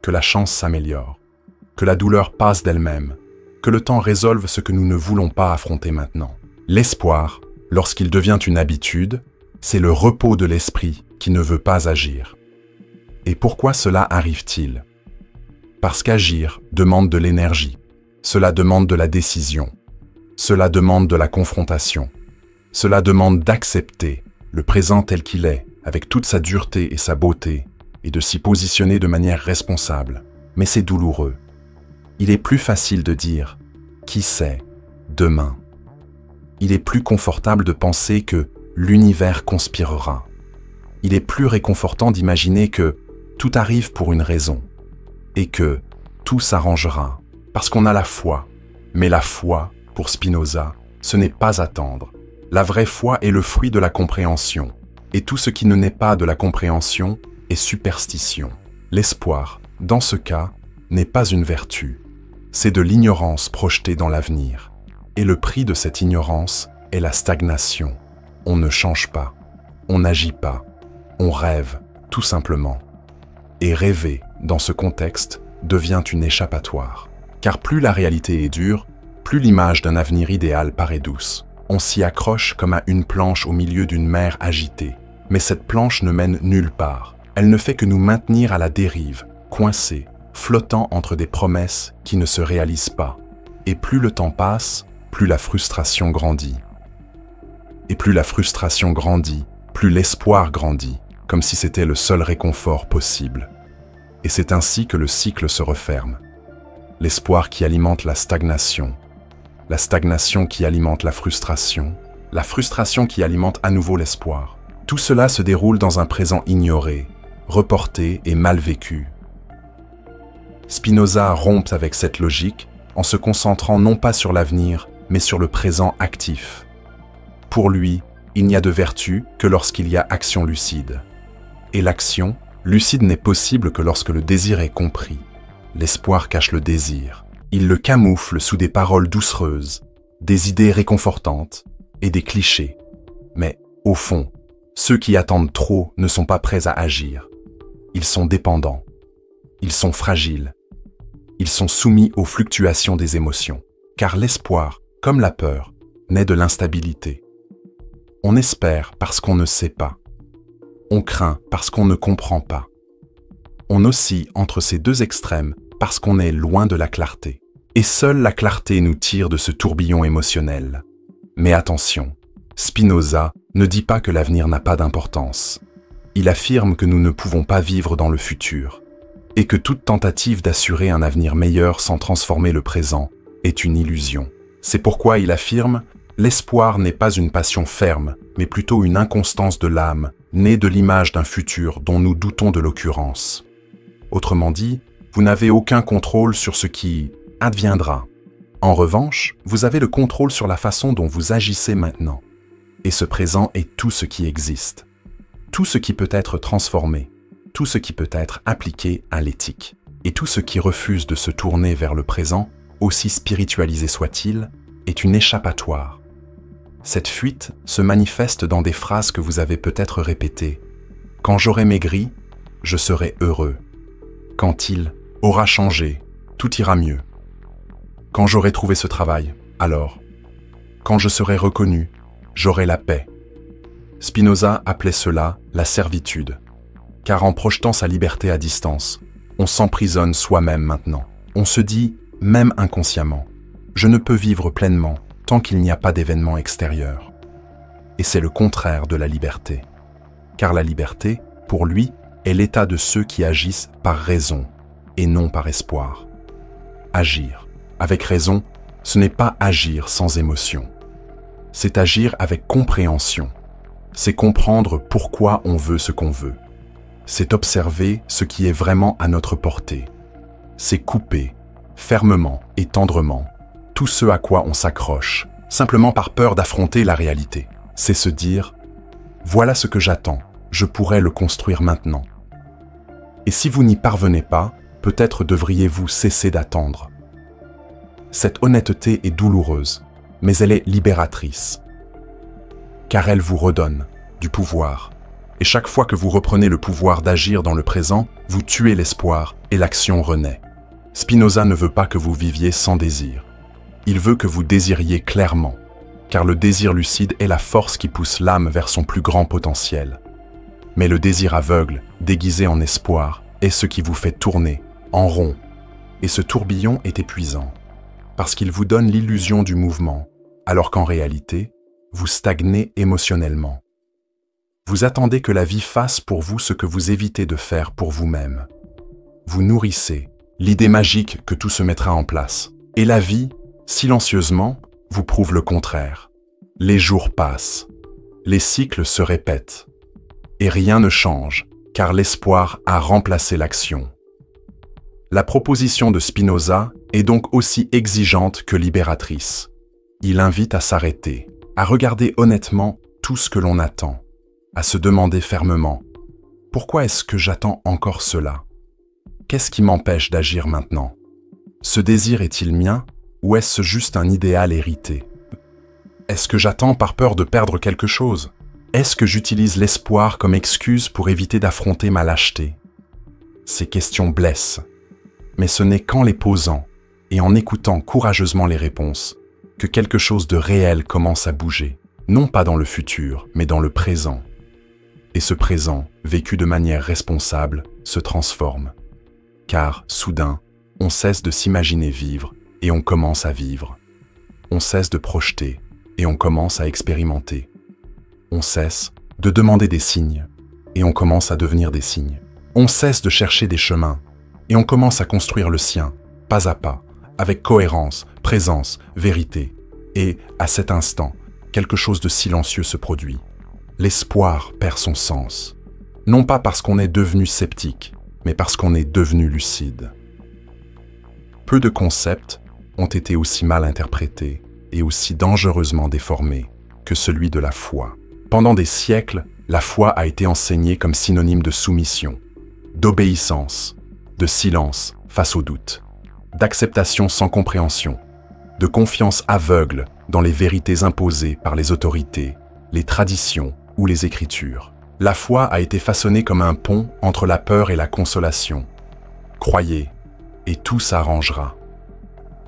que la chance s'améliore, que la douleur passe d'elle-même, que le temps résolve ce que nous ne voulons pas affronter maintenant. L'espoir, lorsqu'il devient une habitude, c'est le repos de l'esprit qui ne veut pas agir. Et pourquoi cela arrive-t-il? Parce qu'agir demande de l'énergie, cela demande de la décision, cela demande de la confrontation, cela demande d'accepter le présent tel qu'il est, avec toute sa dureté et sa beauté, et de s'y positionner de manière responsable. Mais c'est douloureux. Il est plus facile de dire « qui sait, demain ». Il est plus confortable de penser que l'univers conspirera. Il est plus réconfortant d'imaginer que tout arrive pour une raison et que tout s'arrangera parce qu'on a la foi. Mais la foi, pour Spinoza, ce n'est pas attendre. La vraie foi est le fruit de la compréhension et tout ce qui ne naît pas de la compréhension est superstition. L'espoir, dans ce cas, n'est pas une vertu. C'est de l'ignorance projetée dans l'avenir. Et le prix de cette ignorance est la stagnation. On ne change pas, on n'agit pas, on rêve, tout simplement. Et rêver, dans ce contexte, devient une échappatoire. Car plus la réalité est dure, plus l'image d'un avenir idéal paraît douce. On s'y accroche comme à une planche au milieu d'une mer agitée. Mais cette planche ne mène nulle part. Elle ne fait que nous maintenir à la dérive, coincés, flottant entre des promesses qui ne se réalisent pas. Et plus le temps passe, plus la frustration grandit. Et plus la frustration grandit, plus l'espoir grandit, comme si c'était le seul réconfort possible. Et c'est ainsi que le cycle se referme. L'espoir qui alimente la stagnation qui alimente la frustration qui alimente à nouveau l'espoir. Tout cela se déroule dans un présent ignoré, reporté et mal vécu. Spinoza rompt avec cette logique en se concentrant non pas sur l'avenir, mais sur le présent actif. Pour lui, il n'y a de vertu que lorsqu'il y a action lucide. Et l'action lucide n'est possible que lorsque le désir est compris. L'espoir cache le désir. Il le camoufle sous des paroles doucereuses, des idées réconfortantes et des clichés. Mais, au fond, ceux qui attendent trop ne sont pas prêts à agir. Ils sont dépendants. Ils sont fragiles. Ils sont soumis aux fluctuations des émotions. Car l'espoir, comme la peur, naît de l'instabilité. On espère parce qu'on ne sait pas. On craint parce qu'on ne comprend pas. On oscille entre ces deux extrêmes parce qu'on est loin de la clarté. Et seule la clarté nous tire de ce tourbillon émotionnel. Mais attention, Spinoza ne dit pas que l'avenir n'a pas d'importance. Il affirme que nous ne pouvons pas vivre dans le futur, et que toute tentative d'assurer un avenir meilleur sans transformer le présent est une illusion. C'est pourquoi il affirme « L'espoir n'est pas une passion ferme, mais plutôt une inconstance de l'âme, née de l'image d'un futur dont nous doutons de l'occurrence. » Autrement dit, vous n'avez aucun contrôle sur ce qui adviendra. En revanche, vous avez le contrôle sur la façon dont vous agissez maintenant. Et ce présent est tout ce qui existe. Tout ce qui peut être transformé, tout ce qui peut être appliqué à l'éthique. Et tout ce qui refuse de se tourner vers le présent, aussi spiritualisé soit-il, est une échappatoire. Cette fuite se manifeste dans des phrases que vous avez peut-être répétées. « Quand j'aurai maigri, je serai heureux. Quand il aura changé, tout ira mieux. Quand j'aurai trouvé ce travail, alors. Quand je serai reconnu, j'aurai la paix. » Spinoza appelait cela la servitude, car en projetant sa liberté à distance, on s'emprisonne soi-même maintenant. On se dit, même inconsciemment, je ne peux vivre pleinement tant qu'il n'y a pas d'événement extérieur. Et c'est le contraire de la liberté. Car la liberté, pour lui, est l'état de ceux qui agissent par raison et non par espoir. Agir avec raison, ce n'est pas agir sans émotion. C'est agir avec compréhension. C'est comprendre pourquoi on veut ce qu'on veut. C'est observer ce qui est vraiment à notre portée. C'est couper, fermement et tendrement, tout ce à quoi on s'accroche, simplement par peur d'affronter la réalité. C'est se dire « Voilà ce que j'attends, je pourrais le construire maintenant. » Et si vous n'y parvenez pas, peut-être devriez-vous cesser d'attendre. Cette honnêteté est douloureuse, mais elle est libératrice. Car elle vous redonne du pouvoir. Et chaque fois que vous reprenez le pouvoir d'agir dans le présent, vous tuez l'espoir et l'action renaît. Spinoza ne veut pas que vous viviez sans désir. Il veut que vous désiriez clairement, car le désir lucide est la force qui pousse l'âme vers son plus grand potentiel. Mais le désir aveugle, déguisé en espoir, est ce qui vous fait tourner, en rond. Et ce tourbillon est épuisant, parce qu'il vous donne l'illusion du mouvement, alors qu'en réalité, vous stagnez émotionnellement. Vous attendez que la vie fasse pour vous ce que vous évitez de faire pour vous-même. Vous nourrissez l'idée magique que tout se mettra en place. Et la vie, silencieusement, vous prouve le contraire. Les jours passent, les cycles se répètent, et rien ne change, car l'espoir a remplacé l'action. La proposition de Spinoza est donc aussi exigeante que libératrice. Il invite à s'arrêter, à regarder honnêtement tout ce que l'on attend, à se demander fermement « Pourquoi est-ce que j'attends encore cela ? Qu'est-ce qui m'empêche d'agir maintenant ? Ce désir est-il mien ou est-ce juste un idéal hérité ? Est-ce que j'attends par peur de perdre quelque chose ? Est-ce que j'utilise l'espoir comme excuse pour éviter d'affronter ma lâcheté ? Ces questions blessent, mais ce n'est qu'en les posant et en écoutant courageusement les réponses que quelque chose de réel commence à bouger, non pas dans le futur, mais dans le présent. Et ce présent, vécu de manière responsable, se transforme. Car, soudain, on cesse de s'imaginer vivre et on commence à vivre. on cesse de projeter et on commence à expérimenter. On cesse de demander des signes et on commence à devenir des signes. On cesse de chercher des chemins et on commence à construire le sien, pas à pas, avec cohérence, présence, vérité. Et, à cet instant, quelque chose de silencieux se produit. L'espoir perd son sens. Non pas parce qu'on est devenu sceptique, mais parce qu'on est devenu lucide. Peu de concepts ont été aussi mal interprétés et aussi dangereusement déformés que celui de la foi. Pendant des siècles, la foi a été enseignée comme synonyme de soumission, d'obéissance, de silence face au doute, d'acceptation sans compréhension, de confiance aveugle dans les vérités imposées par les autorités, les traditions ou les écritures. La foi a été façonnée comme un pont entre la peur et la consolation. Croyez, et tout s'arrangera.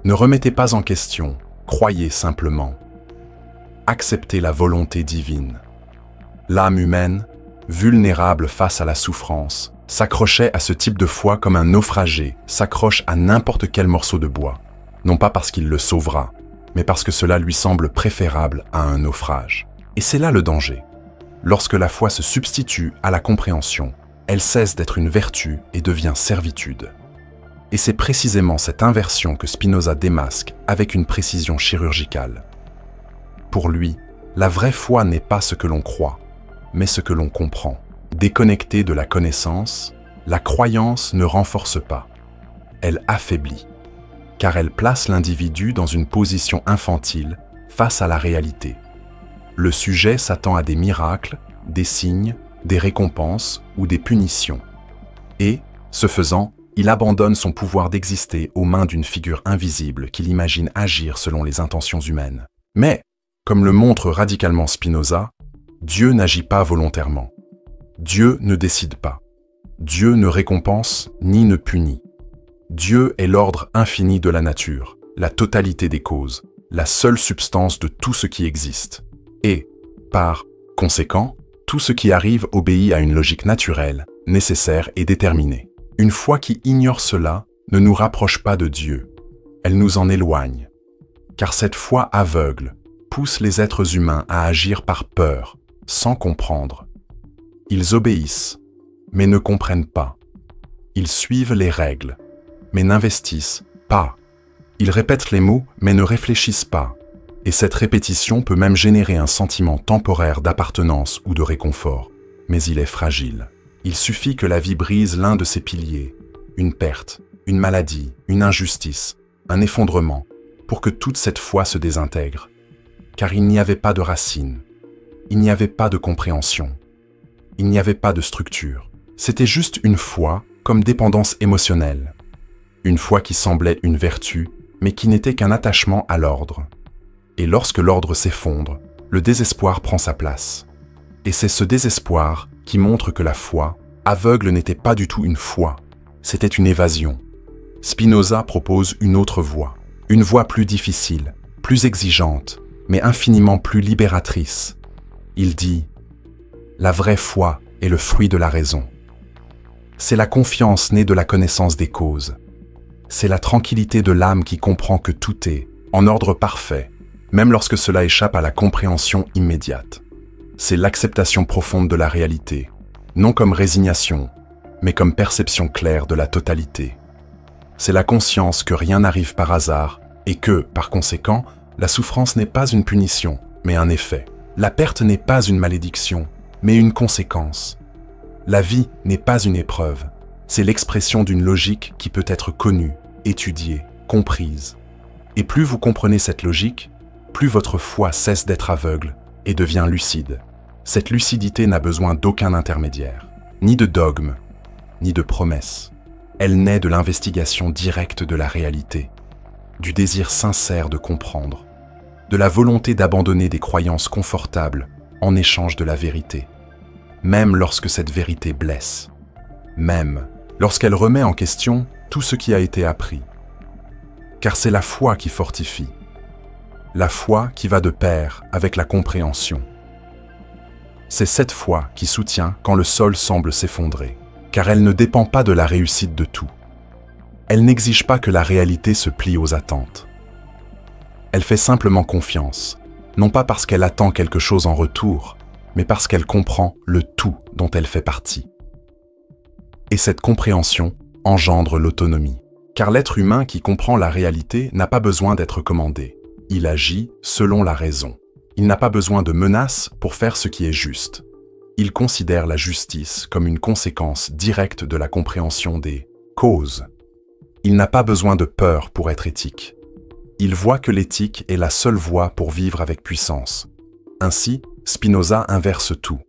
Ne remettez pas en question, croyez simplement. Acceptez la volonté divine. L'âme humaine, vulnérable face à la souffrance, s'accrochait à ce type de foi comme un naufragé s'accroche à n'importe quel morceau de bois, non pas parce qu'il le sauvera, mais parce que cela lui semble préférable à un naufrage. Et c'est là le danger. Lorsque la foi se substitue à la compréhension, elle cesse d'être une vertu et devient servitude. Et c'est précisément cette inversion que Spinoza démasque avec une précision chirurgicale. Pour lui, la vraie foi n'est pas ce que l'on croit, mais ce que l'on comprend. Déconnectée de la connaissance, la croyance ne renforce pas, elle affaiblit, car elle place l'individu dans une position infantile face à la réalité. Le sujet s'attend à des miracles, des signes, des récompenses ou des punitions. Et, ce faisant, il abandonne son pouvoir d'exister aux mains d'une figure invisible qu'il imagine agir selon les intentions humaines. Mais, comme le montre radicalement Spinoza, Dieu n'agit pas volontairement. Dieu ne décide pas. Dieu ne récompense ni ne punit. Dieu est l'ordre infini de la nature, la totalité des causes, la seule substance de tout ce qui existe. Et, par conséquent, tout ce qui arrive obéit à une logique naturelle, nécessaire et déterminée. Une foi qui ignore cela ne nous rapproche pas de Dieu. Elle nous en éloigne. Car cette foi aveugle pousse les êtres humains à agir par peur, sans comprendre. Ils obéissent, mais ne comprennent pas. Ils suivent les règles, mais n'investissent pas. Ils répètent les mots, mais ne réfléchissent pas. Et cette répétition peut même générer un sentiment temporaire d'appartenance ou de réconfort. Mais il est fragile. Il suffit que la vie brise l'un de ses piliers, une perte, une maladie, une injustice, un effondrement, pour que toute cette foi se désintègre. Car il n'y avait pas de racine, il n'y avait pas de compréhension, il n'y avait pas de structure. C'était juste une foi comme dépendance émotionnelle. Une foi qui semblait une vertu, mais qui n'était qu'un attachement à l'ordre. Et lorsque l'ordre s'effondre, le désespoir prend sa place. Et c'est ce désespoir qui montre que la foi, aveugle, n'était pas du tout une foi, c'était une évasion. Spinoza propose une autre voie, une voie plus difficile, plus exigeante, mais infiniment plus libératrice. Il dit « La vraie foi est le fruit de la raison. C'est la confiance née de la connaissance des causes. C'est la tranquillité de l'âme qui comprend que tout est, en ordre parfait, même lorsque cela échappe à la compréhension immédiate. C'est l'acceptation profonde de la réalité, non comme résignation, mais comme perception claire de la totalité. C'est la conscience que rien n'arrive par hasard et que, par conséquent, la souffrance n'est pas une punition, mais un effet. La perte n'est pas une malédiction, mais une conséquence. La vie n'est pas une épreuve, c'est l'expression d'une logique qui peut être connue, étudiée, comprise. Et plus vous comprenez cette logique, plus votre foi cesse d'être aveugle et devient lucide. Cette lucidité n'a besoin d'aucun intermédiaire, ni de dogme, ni de promesse. Elle naît de l'investigation directe de la réalité, du désir sincère de comprendre, de la volonté d'abandonner des croyances confortables en échange de la vérité, même lorsque cette vérité blesse, même lorsqu'elle remet en question tout ce qui a été appris. Car c'est la foi qui fortifie, la foi qui va de pair avec la compréhension. C'est cette foi qui soutient quand le sol semble s'effondrer, car elle ne dépend pas de la réussite de tout. Elle n'exige pas que la réalité se plie aux attentes. Elle fait simplement confiance, non pas parce qu'elle attend quelque chose en retour, mais parce qu'elle comprend le tout dont elle fait partie. Et cette compréhension engendre l'autonomie. Car l'être humain qui comprend la réalité n'a pas besoin d'être commandé. Il agit selon la raison. Il n'a pas besoin de menaces pour faire ce qui est juste. Il considère la justice comme une conséquence directe de la compréhension des causes. Il n'a pas besoin de peur pour être éthique. Il voit que l'éthique est la seule voie pour vivre avec puissance. Ainsi, Spinoza inverse tout.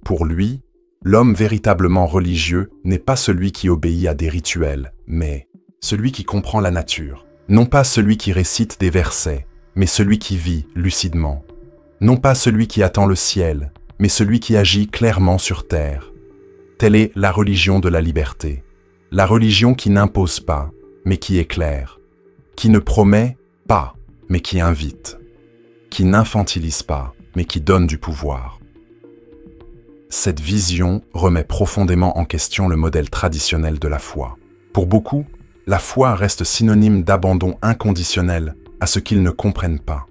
Pour lui, l'homme véritablement religieux n'est pas celui qui obéit à des rituels, mais celui qui comprend la nature. Non pas celui qui récite des versets, mais celui qui vit lucidement. Non pas celui qui attend le ciel, mais celui qui agit clairement sur terre. Telle est la religion de la liberté. La religion qui n'impose pas, mais qui éclaire. Qui ne promet pas, mais qui invite. Qui n'infantilise pas, mais qui donne du pouvoir. Cette vision remet profondément en question le modèle traditionnel de la foi. Pour beaucoup, la foi reste synonyme d'abandon inconditionnel à ce qu'ils ne comprennent pas.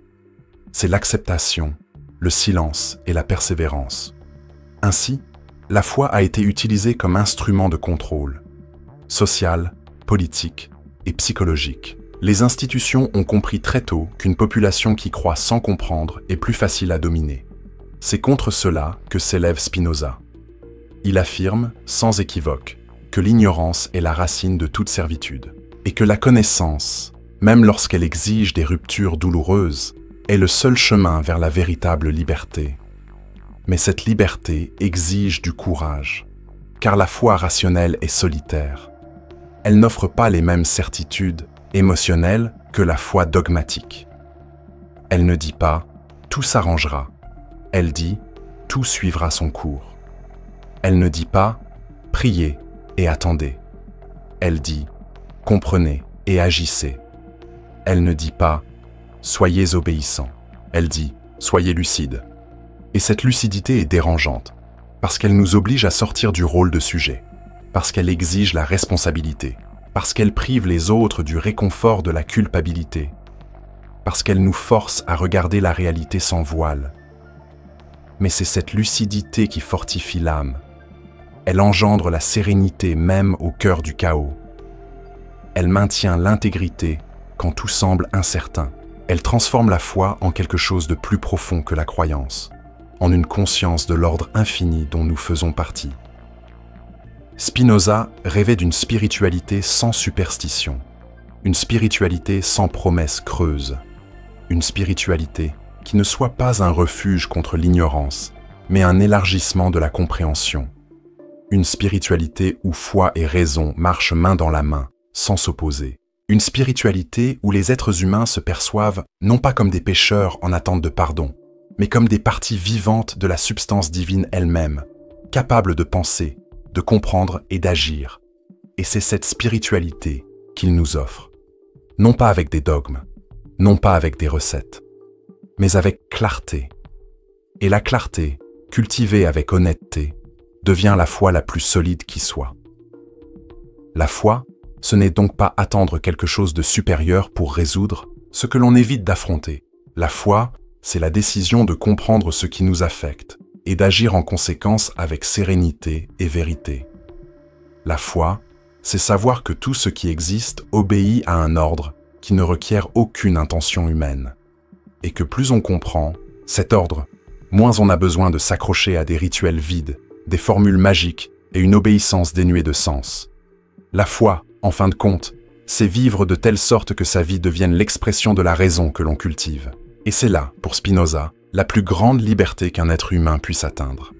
C'est l'acceptation, le silence et la persévérance. Ainsi, la foi a été utilisée comme instrument de contrôle, social, politique et psychologique. Les institutions ont compris très tôt qu'une population qui croit sans comprendre est plus facile à dominer. C'est contre cela que s'élève Spinoza. Il affirme, sans équivoque, que l'ignorance est la racine de toute servitude, et que la connaissance, même lorsqu'elle exige des ruptures douloureuses, est le seul chemin vers la véritable liberté. Mais cette liberté exige du courage, car la foi rationnelle est solitaire. Elle n'offre pas les mêmes certitudes émotionnelles que la foi dogmatique. Elle ne dit pas « tout s'arrangera », elle dit « tout suivra son cours ». Elle ne dit pas « priez et attendez ». Elle dit « comprenez et agissez ». Elle ne dit pas « soyez obéissants ». Elle dit « soyez lucides ». Et cette lucidité est dérangeante, parce qu'elle nous oblige à sortir du rôle de sujet, parce qu'elle exige la responsabilité, parce qu'elle prive les autres du réconfort de la culpabilité, parce qu'elle nous force à regarder la réalité sans voile. Mais c'est cette lucidité qui fortifie l'âme. Elle engendre la sérénité même au cœur du chaos. Elle maintient l'intégrité quand tout semble incertain. Elle transforme la foi en quelque chose de plus profond que la croyance, en une conscience de l'ordre infini dont nous faisons partie. Spinoza rêvait d'une spiritualité sans superstition, une spiritualité sans promesses creuses, une spiritualité qui ne soit pas un refuge contre l'ignorance, mais un élargissement de la compréhension. Une spiritualité où foi et raison marchent main dans la main, sans s'opposer. Une spiritualité où les êtres humains se perçoivent non pas comme des pécheurs en attente de pardon, mais comme des parties vivantes de la substance divine elle-même, capables de penser, de comprendre et d'agir. Et c'est cette spiritualité qu'il nous offre. Non pas avec des dogmes, non pas avec des recettes, mais avec clarté. Et la clarté, cultivée avec honnêteté, devient la foi la plus solide qui soit. La foi, ce n'est donc pas attendre quelque chose de supérieur pour résoudre ce que l'on évite d'affronter. La foi, c'est la décision de comprendre ce qui nous affecte et d'agir en conséquence avec sérénité et vérité. La foi, c'est savoir que tout ce qui existe obéit à un ordre qui ne requiert aucune intention humaine. Et que plus on comprend cet ordre, moins on a besoin de s'accrocher à des rituels vides, des formules magiques et une obéissance dénuée de sens. La foi, en fin de compte, c'est vivre de telle sorte que sa vie devienne l'expression de la raison que l'on cultive. Et c'est là, pour Spinoza, la plus grande liberté qu'un être humain puisse atteindre.